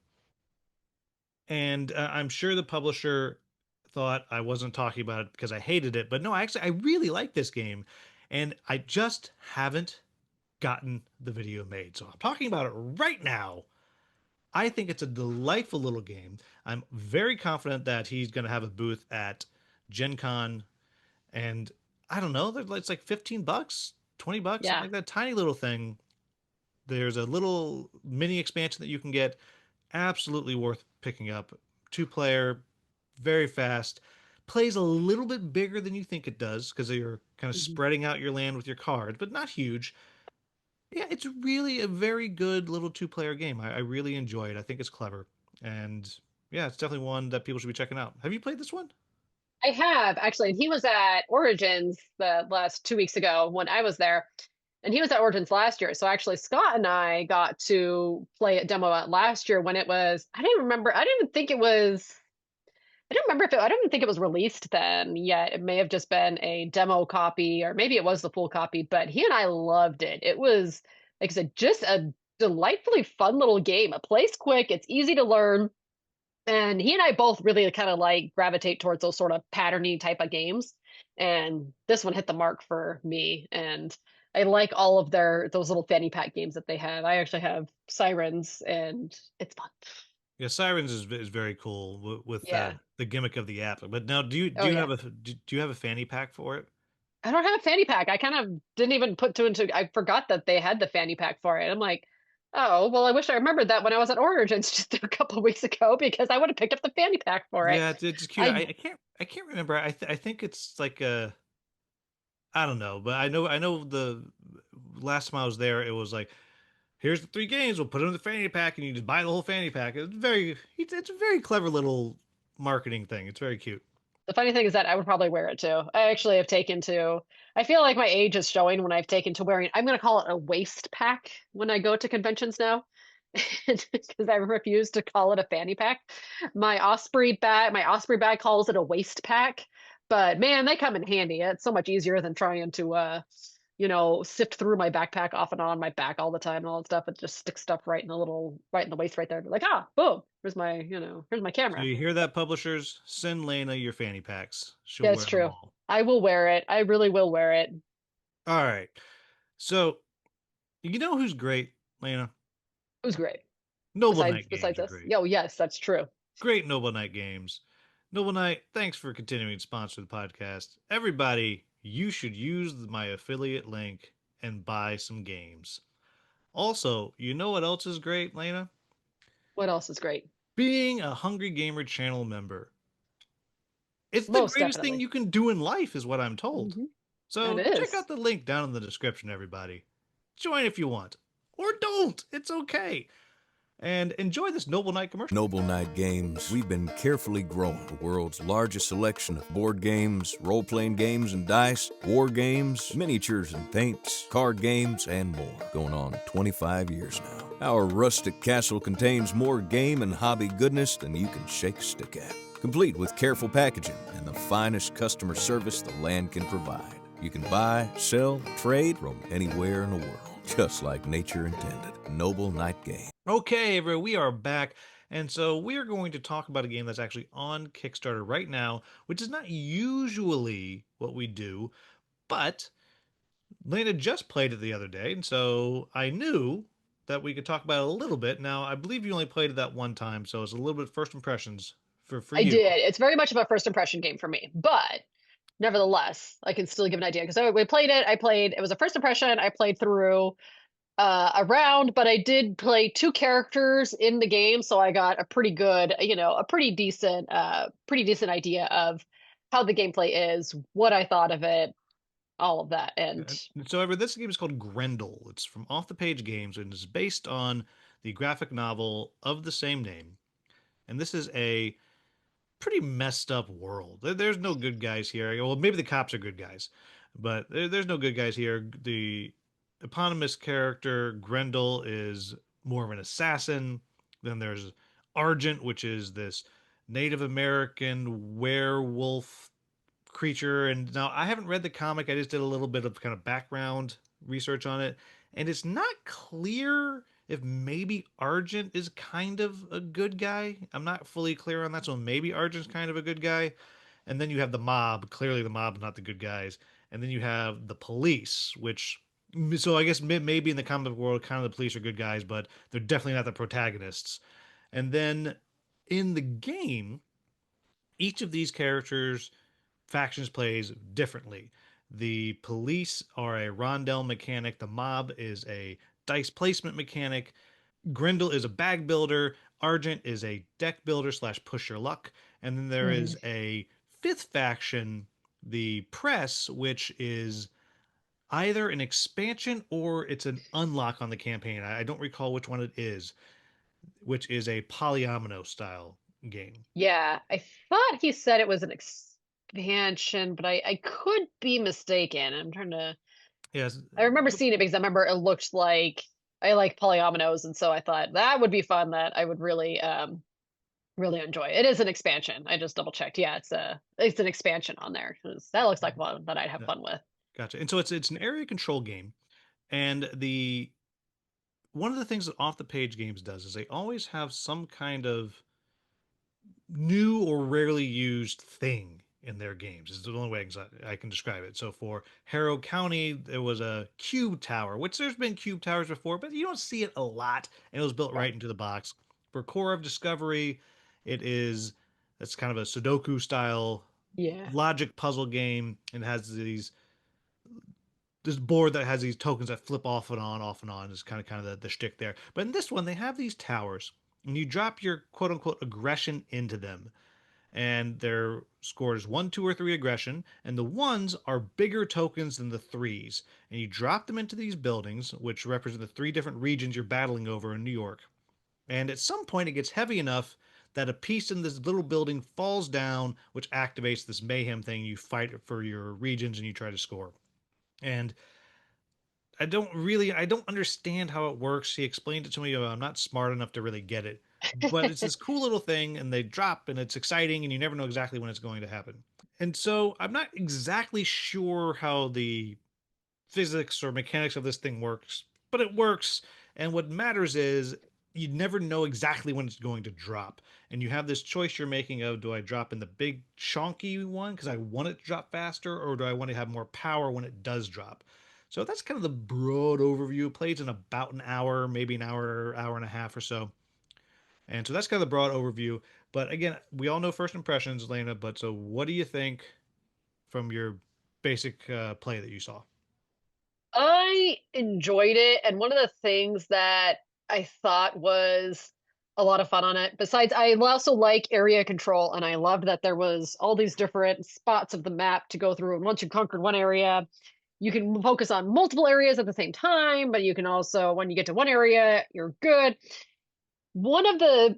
[SPEAKER 2] And I'm sure the publisher thought I wasn't talking about it because I hated it, but no, actually, I really like this game, and I just haven't gotten the video made. So I'm talking about it right now. I think it's a delightful little game. I'm very confident that he's going to have a booth at Gen Con, and I don't know, it's like $15, $20, something
[SPEAKER 3] Yeah.
[SPEAKER 2] like that tiny little thing. There's a little mini expansion that you can get, absolutely worth picking up. 2-player, very fast, plays a little bit bigger than you think it does because you're kind of spreading out your land with your cards, but not huge. Yeah, it's really a very good little 2-player game. I really enjoy it. I think it's clever. And yeah, it's definitely one that people should be checking out. Have you played this one?
[SPEAKER 3] I have actually, and he was at Origins the last 2 weeks ago when I was there, and he was at Origins last year. So actually, Scott and I got to play a demo at last year when it was. I didn't remember. I didn't even think it was. I don't remember if it, I don't even think it was released then yet. It may have just been a demo copy, or maybe it was the full copy. But he and I loved it. It was, like I said, just a delightfully fun little game. It plays quick. It's easy to learn. And he and I both really kind of like gravitate towards those sort of patterny type of games. And this one hit the mark for me. And I like all of those little fanny pack games that they have. I actually have Sirens, and it's fun.
[SPEAKER 2] Yeah, Sirens is very cool with
[SPEAKER 3] Yeah.
[SPEAKER 2] the gimmick of the app. But now, do you
[SPEAKER 3] Oh, yeah.
[SPEAKER 2] have a fanny pack for it?
[SPEAKER 3] I don't have a fanny pack. I kind of didn't even put two and two. I forgot that they had the fanny pack for it. I'm like, oh, well, I wish I remembered that when I was at Origins just a couple of weeks ago because I would have picked up the fanny pack for it.
[SPEAKER 2] Yeah, it's cute.
[SPEAKER 3] I
[SPEAKER 2] I can't remember. I think it's like a I don't know, but I know the last time I was there, it was like, here's the 3 games. We'll put them in the fanny pack, and you just buy the whole fanny pack. It's a very clever little marketing thing. It's very cute.
[SPEAKER 3] The funny thing is that I would probably wear it too. I actually have taken to, I feel like my age is showing when I've taken to wearing, I'm going to call it a waist pack when I go to conventions now. Because I refuse to call it a fanny pack. My Osprey bag calls it a waist pack. But man, they come in handy. It's so much easier than trying to, sift through my backpack off and on my back all the time and all that stuff. It just sticks stuff right in the waist right there. Like, boom, here's my
[SPEAKER 2] So
[SPEAKER 3] camera.
[SPEAKER 2] you hear that, publishers? Send Lana your fanny packs. She'll
[SPEAKER 3] That's
[SPEAKER 2] wear
[SPEAKER 3] true.
[SPEAKER 2] them all.
[SPEAKER 3] I will wear it. I really will wear it.
[SPEAKER 2] All right. So you know who's great, Lana?
[SPEAKER 3] It was great.
[SPEAKER 2] Noble Knight
[SPEAKER 3] Besides
[SPEAKER 2] games are
[SPEAKER 3] us.
[SPEAKER 2] great.
[SPEAKER 3] Yo, yes, that's true.
[SPEAKER 2] Great Noble Knight games. Noble Knight, thanks for continuing to sponsor the podcast. Everybody, you should use my affiliate link and buy some games. Also, you know what else is great, Lena?
[SPEAKER 3] What else is great?
[SPEAKER 2] Being a Hungry Gamer channel member. It's the
[SPEAKER 3] Most
[SPEAKER 2] greatest thing
[SPEAKER 3] definitely.
[SPEAKER 2] you can do in life, is what I'm told.
[SPEAKER 3] Mhm.
[SPEAKER 2] So
[SPEAKER 3] It
[SPEAKER 2] check
[SPEAKER 3] is.
[SPEAKER 2] out the link down in the description, everybody. Join if you want. Or don't. It's okay. And enjoy this Noble Knight commercial.
[SPEAKER 4] Noble Knight Games, we've been carefully growing the world's largest selection of board games, role-playing games and dice, war games, miniatures and paints, card games, and more. Going on 25 years now. Our rustic castle contains more game and hobby goodness than you can shake a stick at. Complete with careful packaging and the finest customer service the land can provide. You can buy, sell, trade from anywhere in the world. just like nature intended. Noble Night Game.
[SPEAKER 2] Okay, everyone, we are back. And so we are going to talk about a game that's actually on Kickstarter right now, which is not usually what we do, but Lana just played it the other day, and so I knew that we could talk about it a little bit. Now, I believe you only played it that one time, so it's a little bit first impressions for
[SPEAKER 3] I
[SPEAKER 2] you.
[SPEAKER 3] did. It's very much of a first impression game for me, but nevertheless, I can still give an idea because we played it. It was a first impression. I played through a round, but I did play two characters in the game, so I got a pretty good, a pretty decent idea of how the gameplay is, what I thought of it, all of that. And
[SPEAKER 2] So, this game is called Grendel. It's from Off the Page Games and is based on the graphic novel of the same name. And this is a pretty messed up world. There's no good guys here. Well, maybe the cops are good guys, but there's no good guys here. The eponymous character Grendel is more of an assassin. Then there's Argent, which is this Native American werewolf creature. And now I haven't read the comic. I just did a little bit of kind of background research on it, and it's not clear if maybe Argent is kind of a good guy. I'm not fully clear on that, so maybe Argent's kind of a good guy. And then you have the mob. Clearly, the mob's not the good guys. And then you have the police, which, so I guess maybe in the comic world, kind of the police are good guys, but they're definitely not the protagonists. And then in the game, each of these characters factions plays differently. The police are a rondel mechanic. The mob is a dice placement mechanic. Grendel is a bag builder. Argent is a deck builder slash push your luck. And then there is a fifth faction, the press, which is either an expansion or it's an unlock on the campaign. I don't recall which one it is, which is a polyomino style game.
[SPEAKER 3] yeah, I thought he said it was an expansion, but I could be mistaken. I'm trying to.
[SPEAKER 2] Yes.
[SPEAKER 3] I remember seeing it because I remember it looked like I like polyominoes, and so I thought that would be fun. That I would really enjoy. It is an expansion. I just double checked. Yeah, it's an expansion on there. That looks like one that I'd have fun with.
[SPEAKER 2] Gotcha. And so it's an area control game, and the one of the things that Off the Page Games does is they always have some kind of new or rarely used thing in their games. Is the only way I can describe it. So for Harrow County, there was a cube tower, which there's been cube towers before, but you don't see it a lot, and it was built right into the box. For Core of Discovery, it's kind of a Sudoku style logic puzzle game, and has this board that has these tokens that flip off and on is kind of the shtick there. But in this one, they have these towers, and you drop your quote unquote aggression into them. And their score is 1, 2, or 3 aggression, and the ones are bigger tokens than the threes. And you drop them into these buildings, which represent the 3 different regions you're battling over in New York. And at some point, it gets heavy enough that a piece in this little building falls down, which activates this mayhem thing. You fight for your regions and you try to score. And I don't understand how it works. He explained it to me, but I'm not smart enough to really get it. But it's this cool little thing, and they drop, and it's exciting, and you never know exactly when it's going to happen. And so I'm not exactly sure how the physics or mechanics of this thing works, but it works. And what matters is you never know exactly when it's going to drop. And you have this choice you're making of, do I drop in the big chonky one because I want it to drop faster, or do I want to have more power when it does drop? So that's kind of the broad overview. It plays in about an hour, maybe an hour, hour and a half or so. And so that's kind of the broad overview. But again, we all know first impressions, Lana. But so what do you think from your basic play that you saw?
[SPEAKER 3] I enjoyed it, and one of the things that I thought was a lot of fun on it, besides I also like area control, and I loved that there was all these different spots of the map to go through, and once you've conquered one area, you can focus on multiple areas at the same time, but you can also, when you get to one area, you're good. One of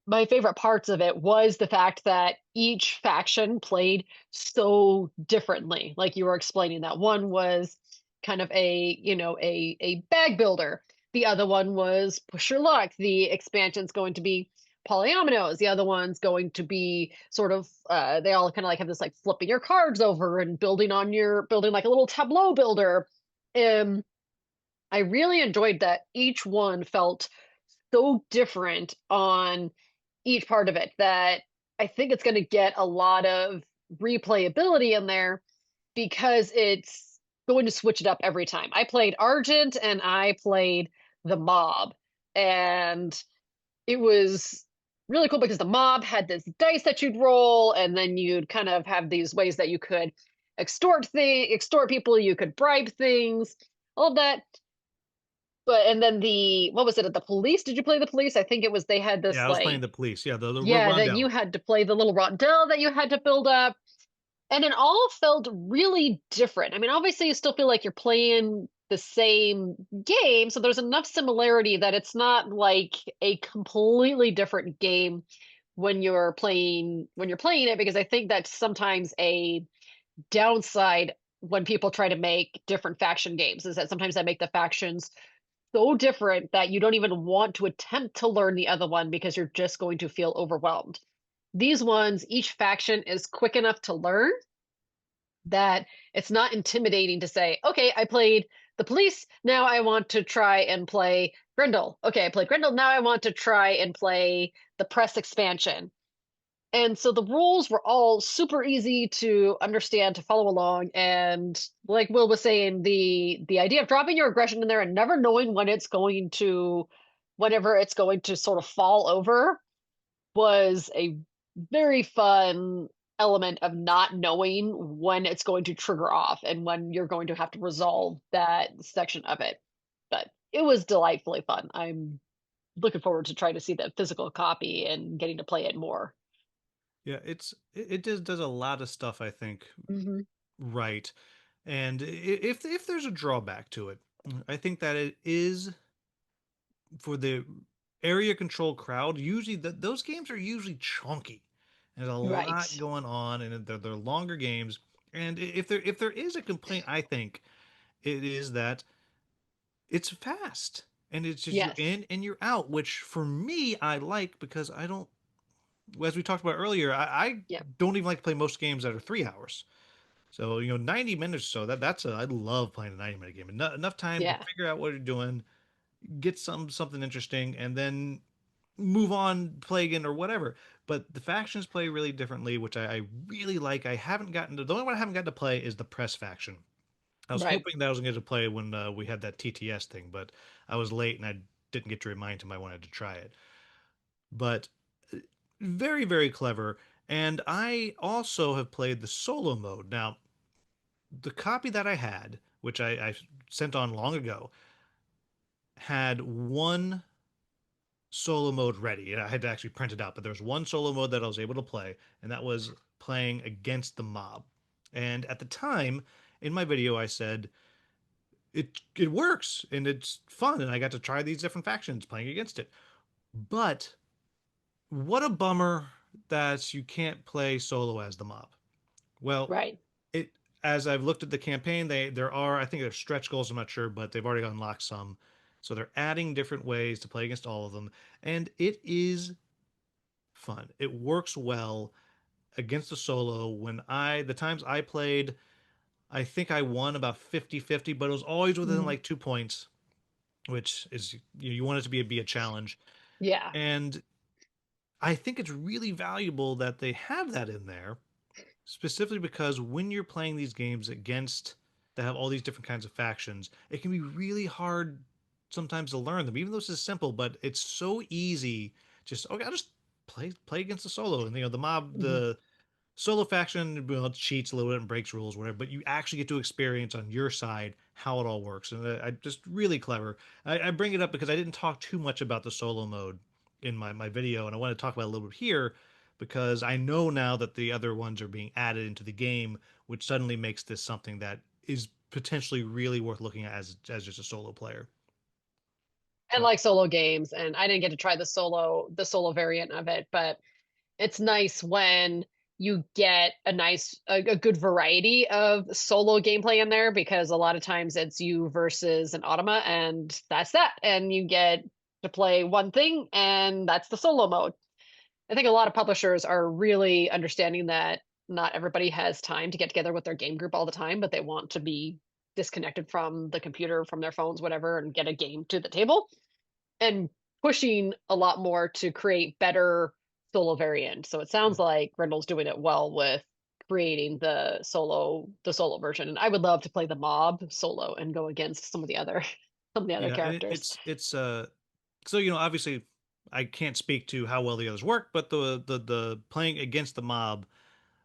[SPEAKER 3] my favorite parts of it was the fact that each faction played so differently. Like you were explaining, that one was kind of a bag builder. The other one was push your luck. The expansion's going to be polyominoes. The other one's going to be sort of they all kind of like have this like flipping your cards over and building like a little tableau builder. I I really enjoyed that each one felt so different on each part of it that I think it's going to get a lot of replayability in there because it's going to switch it up every time. I played Argent and I played the Mob, and it was really cool because the Mob had this dice that you'd roll, and then you'd kind of have these ways that you could extort people, you could bribe things, all of that. But and then what was it? The police? Did you play the police? I think it was they had this
[SPEAKER 2] Yeah, I was playing the police. Yeah, the
[SPEAKER 3] yeah, then you
[SPEAKER 2] Rondell.
[SPEAKER 3] had to play the little rondelle that you had to build up. And it all felt really different. I mean, obviously you still feel like you're playing the same game, so there's enough similarity that it's not like a completely different game when you're playing it, because I think that's sometimes a downside when people try to make different faction games, is that sometimes they make the factions so different that you don't even want to attempt to learn the other one because you're just going to feel overwhelmed. These ones, each faction is quick enough to learn that it's not intimidating to say, okay, I played the police, now I want to try and play Grendel. Okay, I played Grendel, now I want to try and play the press expansion. And so the rules were all super easy to understand, to follow along. And like Will was saying, the idea of dropping your aggression in there and never knowing whenever it's going to sort of fall over was a very fun element of not knowing when it's going to trigger off and when you're going to have to resolve that section of it. But it was delightfully fun. I'm looking forward to trying to see the physical copy and getting to play it more.
[SPEAKER 2] Yeah, it does a lot of stuff, I think,
[SPEAKER 3] Hmm.
[SPEAKER 2] right. And if there's a drawback to it, I think that it is for the area control crowd. Usually, those games are usually chunky. There's a lot
[SPEAKER 3] Right.
[SPEAKER 2] going on, and they're longer games. And if there is a complaint, I think it is that it's fast and it's just you're
[SPEAKER 3] Yes.
[SPEAKER 2] in and you're out, which for me I like because I don't. As we talked about earlier, I
[SPEAKER 3] Yeah.
[SPEAKER 2] don't even like to play most games that are 3 hours. So 90 minutes or so I love playing a 90-minute game. Enough time to
[SPEAKER 3] Yeah.
[SPEAKER 2] figure out what you're doing, get something interesting, and then move on, play again or whatever. But the factions play really differently, which I really like. I haven't gotten to the only one I haven't gotten to play is the press faction. I was
[SPEAKER 3] Right.
[SPEAKER 2] hoping that I was going to play when we had that TTS thing, but I was late and I didn't get to remind him I wanted to try it. But very, very clever. And I also have played the solo mode. Now, the copy that I had, which I sent on long ago, had one solo mode ready. And I had to actually print it out, but there was one solo mode that I was able to play, and that was playing against the mob. And at the time, in my video, I said, it works and it's fun, and I got to try these different factions playing against it. But what a bummer that you can't play solo as the mob. Well,
[SPEAKER 3] Right.
[SPEAKER 2] it as I've looked at the campaign, there are, I think there's stretch goals, I'm not sure, but they've already unlocked some. So they're adding different ways to play against all of them, and it is fun. It works well against the solo. The times I played, I think I won about 50-50, but it was always within
[SPEAKER 3] Mhm.
[SPEAKER 2] like 2 points, which is you want it to be a challenge.
[SPEAKER 3] Yeah.
[SPEAKER 2] And I think it's really valuable that they have that in there, specifically because when you're playing these games against that have all these different kinds of factions, it can be really hard sometimes to learn them, even though this is simple, but it's so easy. Just okay, I'll just play against the solo, and the mob,
[SPEAKER 3] Mhm.
[SPEAKER 2] the solo faction, cheats a little bit and breaks rules, whatever. But you actually get to experience on your side how it all works, and I just really clever. I bring it up because I didn't talk too much about the solo mode in my video, and I want to talk about it a little bit here because I know now that the other ones are being added into the game, which suddenly makes this something that is potentially really worth looking at as just a solo player.
[SPEAKER 3] I like solo games, and I didn't get to try the solo variant of it, but it's nice when you get a good variety of solo gameplay in there, because a lot of times it's you versus an automa and that's that. And you get to play one thing and that's the solo mode. I think a lot of publishers are really understanding that not everybody has time to get together with their game group all the time, but they want to be disconnected from the computer, from their phones, whatever, and get a game to the table, and pushing a lot more to create better solo variants. So it sounds like Grendel's doing it well with creating the solo version. And I would love to play the mob solo and go against some of the other
[SPEAKER 2] Yeah, and
[SPEAKER 3] characters.
[SPEAKER 2] it's so obviously I can't speak to how well the others work, but the playing against the mob,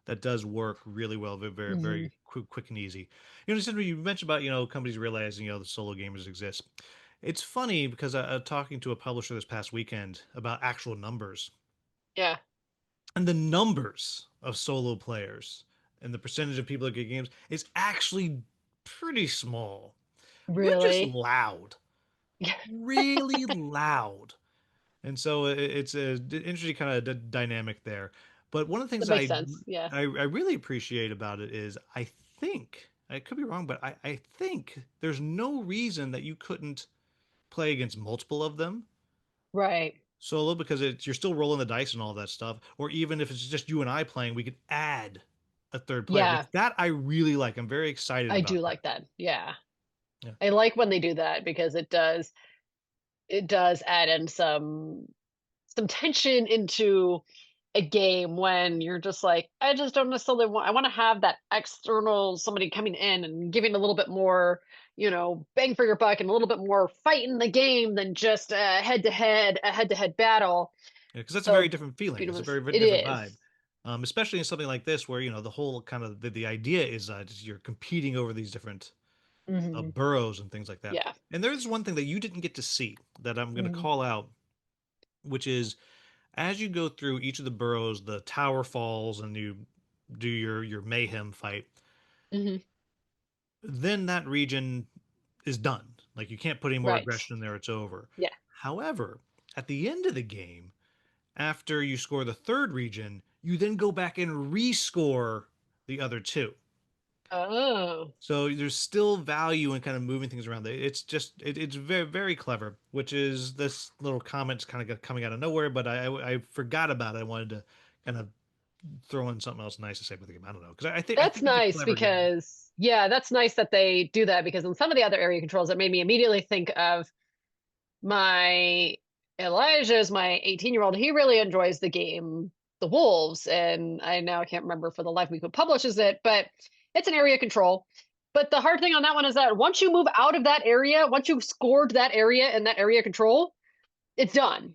[SPEAKER 2] that does work really well, very
[SPEAKER 3] Mhm.
[SPEAKER 2] very quick and easy. You mentioned about companies realizing the solo gamers exist. It's funny because I talking to a publisher this past weekend about actual numbers,
[SPEAKER 3] Yeah.
[SPEAKER 2] and the numbers of solo players and the percentage of people that get games is actually pretty small. We're just
[SPEAKER 3] Really?
[SPEAKER 2] loud,
[SPEAKER 3] Yeah.
[SPEAKER 2] really loud. And so it's a interesting kind of dynamic there. But one of the
[SPEAKER 3] That
[SPEAKER 2] things
[SPEAKER 3] makes sense. Yeah.
[SPEAKER 2] I really appreciate about it is I think I could be wrong, but I think there's no reason that you couldn't play against multiple of them
[SPEAKER 3] Right.
[SPEAKER 2] solo, because you're still rolling the dice and all that stuff. Or even if it's just you and I playing, we could add a third player, which
[SPEAKER 3] Yeah.
[SPEAKER 2] that I really like. I'm very excited
[SPEAKER 3] I
[SPEAKER 2] about
[SPEAKER 3] do
[SPEAKER 2] that.
[SPEAKER 3] like that. Yeah.
[SPEAKER 2] Yeah.
[SPEAKER 3] I like when they do that because it does add in some tension into a game when you're just like, I just don't necessarily want to have that external somebody coming in and giving a little bit more, bang for your buck and a little bit more fight in the game than just a head to head battle.
[SPEAKER 2] Because that's a very
[SPEAKER 3] So
[SPEAKER 2] different feeling. It's a
[SPEAKER 3] beautiful.
[SPEAKER 2] very, very
[SPEAKER 3] It
[SPEAKER 2] different
[SPEAKER 3] is.
[SPEAKER 2] vibe. Especially in something like this, where the whole kind of the idea is just you're competing over these different
[SPEAKER 3] Hmm.
[SPEAKER 2] burrows and things like that.
[SPEAKER 3] Yeah.
[SPEAKER 2] And there's one thing that you didn't get to see that I'm going to
[SPEAKER 3] Hmm.
[SPEAKER 2] call out, which is as you go through each of the burrows, the tower falls, and you do your mayhem fight.
[SPEAKER 3] Hmm.
[SPEAKER 2] Then that region is done. Like you can't put any more
[SPEAKER 3] Right.
[SPEAKER 2] aggression in there; it's over.
[SPEAKER 3] Yeah.
[SPEAKER 2] However, at the end of the game, after you score the third region, you then go back and rescore the other two.
[SPEAKER 3] Oh.
[SPEAKER 2] So there's still value in kind of moving things around. It's very very clever, which is this little comment kind of coming out of nowhere, but I forgot about it. I wanted to kind of throw in something else nice to say about the game. I don't know, because I
[SPEAKER 3] That's
[SPEAKER 2] think it's a
[SPEAKER 3] nice
[SPEAKER 2] clever game.
[SPEAKER 3] because, yeah, that's nice that they do that because in some of the other area controls, it made me immediately think of my Elijah's my 18-year-old. He really enjoys the game The Wolves, and I now can't remember for the life of me who publishes it, but it's an area control. But the hard thing on that one is that once you move out of that area, once you've scored that area and that area control, it's done.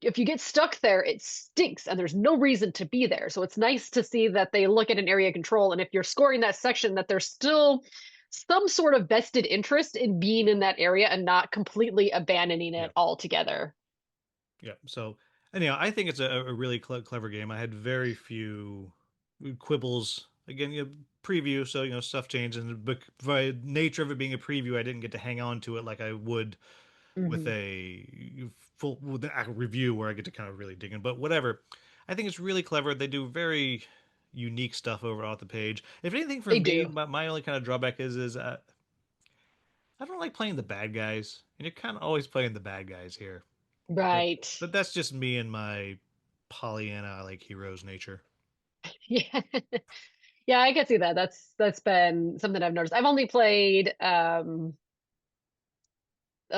[SPEAKER 3] If you get stuck there, it stinks and there's no reason to be there. So it's nice to see that they look at an area control, and if you're scoring that section, that there's still some sort of vested interest in being in that area and not completely abandoning
[SPEAKER 2] Yeah.
[SPEAKER 3] it altogether.
[SPEAKER 2] Yeah. So anyhow, I think it's a really clever game. I had very few quibbles. Again, preview, so stuff changed, and but by nature of it being a preview, I didn't get to hang on to it like I would with
[SPEAKER 3] Hmm.
[SPEAKER 2] a with an actual review where I get to kind of really dig in. But whatever, I think it's really clever. They do very unique stuff over off the page. If anything, for
[SPEAKER 3] They
[SPEAKER 2] me,
[SPEAKER 3] do.
[SPEAKER 2] my only kind of drawback is I don't like playing the bad guys, and you're kind of always playing the bad guys here. But
[SPEAKER 3] Right.
[SPEAKER 2] but that's just me and my Pollyanna I like heroes nature.
[SPEAKER 3] Yeah. Yeah, I can see that. That's been something I've noticed. I've only played oh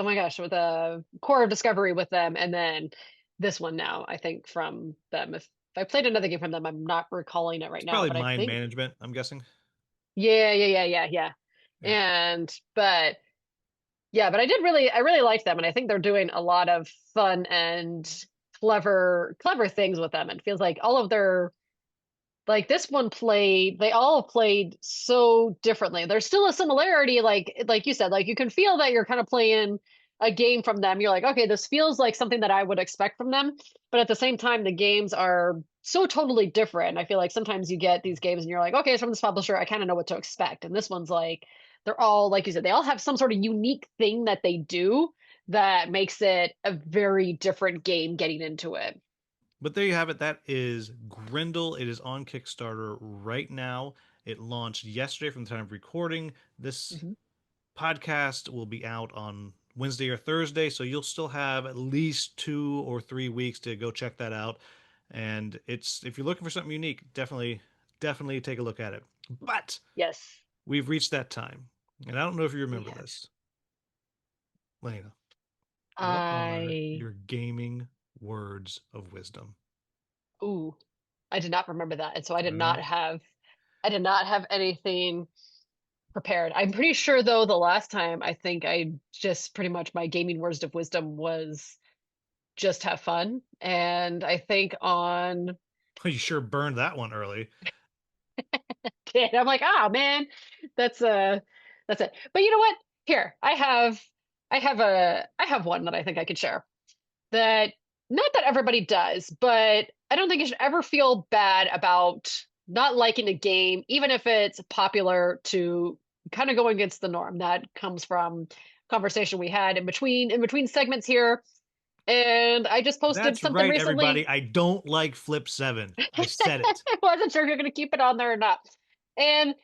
[SPEAKER 3] my gosh, with a Core of Discovery with them, and then this one now, I think from them. If I played another game from them, I'm not recalling it right
[SPEAKER 2] It's
[SPEAKER 3] now,
[SPEAKER 2] probably
[SPEAKER 3] but I
[SPEAKER 2] mind
[SPEAKER 3] think
[SPEAKER 2] management, I'm guessing.
[SPEAKER 3] yeah, yeah, yeah, yeah, yeah.
[SPEAKER 2] Yeah.
[SPEAKER 3] And but yeah, but I really liked them, and I think they're doing a lot of fun and clever things with them. It feels like all of their like this one played they all played so differently. There's still a similarity, like you said, like you can feel that you're kind of playing a game from them. You're like, okay, this feels like something that I would expect from them, but at the same time the games are so totally different. I feel like sometimes you get these games and you're like, okay, it's from this publisher, I kind of know what to expect, and this one's like they're all, like you said, they all have some sort of unique thing that they do that makes it a very different game getting into it.
[SPEAKER 2] But there you have it. That is Grendel. It is on Kickstarter right now. It launched yesterday from the time of recording. This
[SPEAKER 3] Mhm.
[SPEAKER 2] podcast will be out on Wednesday or Thursday, so you'll still have at least 2 or 3 weeks to go check that out. And it's if you're looking for something unique, definitely take a look at it. But
[SPEAKER 3] Yes.
[SPEAKER 2] we've reached that time. And I don't know if you remember
[SPEAKER 3] Yes.
[SPEAKER 2] this, Lena. What are your gaming words of wisdom?
[SPEAKER 3] Ooh, I did not remember that. And so I did
[SPEAKER 2] No.
[SPEAKER 3] not have anything prepared. I'm pretty sure though the last time I think I just pretty much my gaming words of wisdom was just have fun. And I think on
[SPEAKER 2] You sure burned that one early.
[SPEAKER 3] kid, I'm like, oh man, that's that's it. But you know what? Here, I have one that I think I could share. That not that everybody does, but I don't think you should ever feel bad about not liking a game, even if it's popular, to kind of go against the norm. That comes from conversation we had in between segments here. And I just posted
[SPEAKER 2] That's
[SPEAKER 3] something
[SPEAKER 2] right,
[SPEAKER 3] recently.
[SPEAKER 2] everybody. I don't like Flip 7. I said it.
[SPEAKER 3] I wasn't sure if you're going to keep it on there or not. And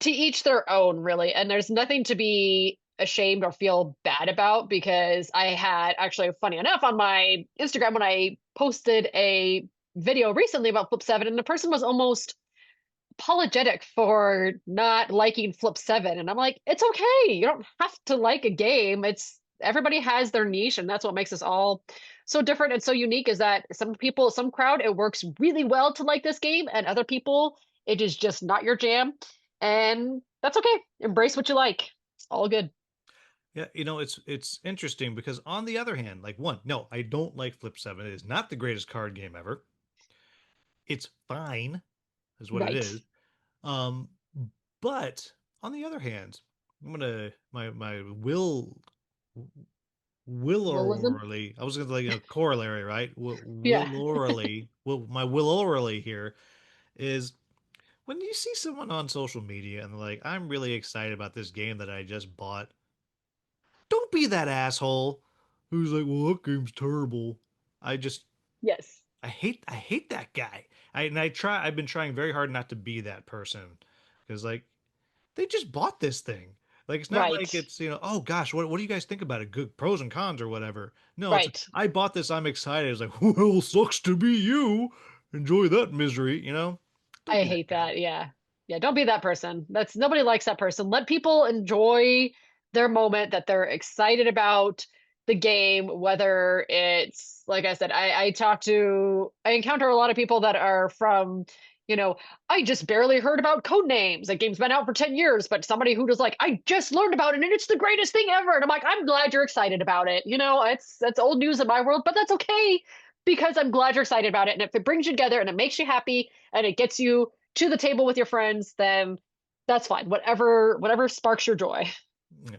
[SPEAKER 3] to each their own, really. And there's nothing to be ashamed or feel bad about, because I had actually, funny enough, on my Instagram when I posted a video recently about Flip 7, and the person was almost apologetic for not liking Flip 7. And I'm like, it's okay. You don't have to like a game. It's everybody has their niche, and that's what makes us all so different and so unique, is that some people, some crowd, it works really well to like this game, and other people, it is just not your jam. And that's okay. Embrace what you like. It's all good.
[SPEAKER 2] Yeah, it's interesting because on the other hand, like one, no, I don't like Flip 7. It is not the greatest card game ever. It's fine, is what it
[SPEAKER 3] Right.
[SPEAKER 2] is. Um, but on the other hand, I'm gonna my
[SPEAKER 3] Willism.
[SPEAKER 2] willorally, I was gonna like a corollary, right?
[SPEAKER 3] Yeah.
[SPEAKER 2] My willorally here is when you see someone on social media and they're like, I'm really excited about this game that I just bought, don't be that asshole who's like, well, that game's terrible. I just
[SPEAKER 3] Yes.
[SPEAKER 2] I hate that guy. I've been trying very hard not to be that person because like they just bought this thing. Like it's not
[SPEAKER 3] Right.
[SPEAKER 2] like it's, oh gosh, what do you guys think about it? Good pros and cons or whatever. No, it's
[SPEAKER 3] Right.
[SPEAKER 2] I bought this, I'm excited. It's like, well, sucks to be you. Enjoy that misery. Don't
[SPEAKER 3] I
[SPEAKER 2] be that
[SPEAKER 3] hate
[SPEAKER 2] guy.
[SPEAKER 3] that. Yeah. Yeah. Don't be that person. That's nobody likes that person. Let people enjoy their moment that they're excited about the game, whether it's like I said, I encounter a lot of people that are from, you know, I just barely heard about code names. That game's been out for 10 years, but somebody who was like, I just learned about it and it's the greatest thing ever. And I'm like, I'm glad you're excited about it. You know, it's that's old news in my world, but that's okay, because I'm glad you're excited about it. And if it brings you together and it makes you happy and it gets you to the table with your friends, then that's fine. Whatever sparks your joy.
[SPEAKER 2] Yeah.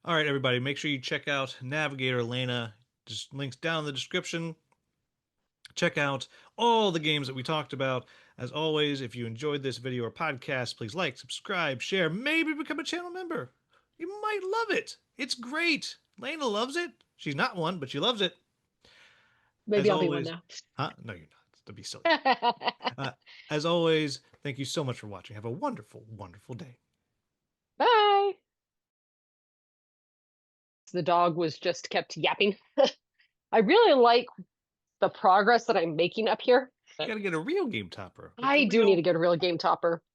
[SPEAKER 2] All right, everybody, make sure you check out Navigator Lana. Just links down in the description. Check out all the games that we talked about. As always, if you enjoyed this video or podcast, please like, subscribe, share, maybe become a channel member. You might love it. It's great. Lena loves it. She's not one, but she loves it. As
[SPEAKER 3] Maybe I'll be one
[SPEAKER 2] always,
[SPEAKER 3] now.
[SPEAKER 2] huh? No, you're not. That'd be silly. Uh, as always, thank you so much for watching. Have a wonderful, wonderful day.
[SPEAKER 3] Bye. The dog was just kept yapping. I really like the progress that I'm making up here.
[SPEAKER 2] You gotta get a real game topper. Get the
[SPEAKER 3] I do need
[SPEAKER 2] real
[SPEAKER 3] to get a real game topper.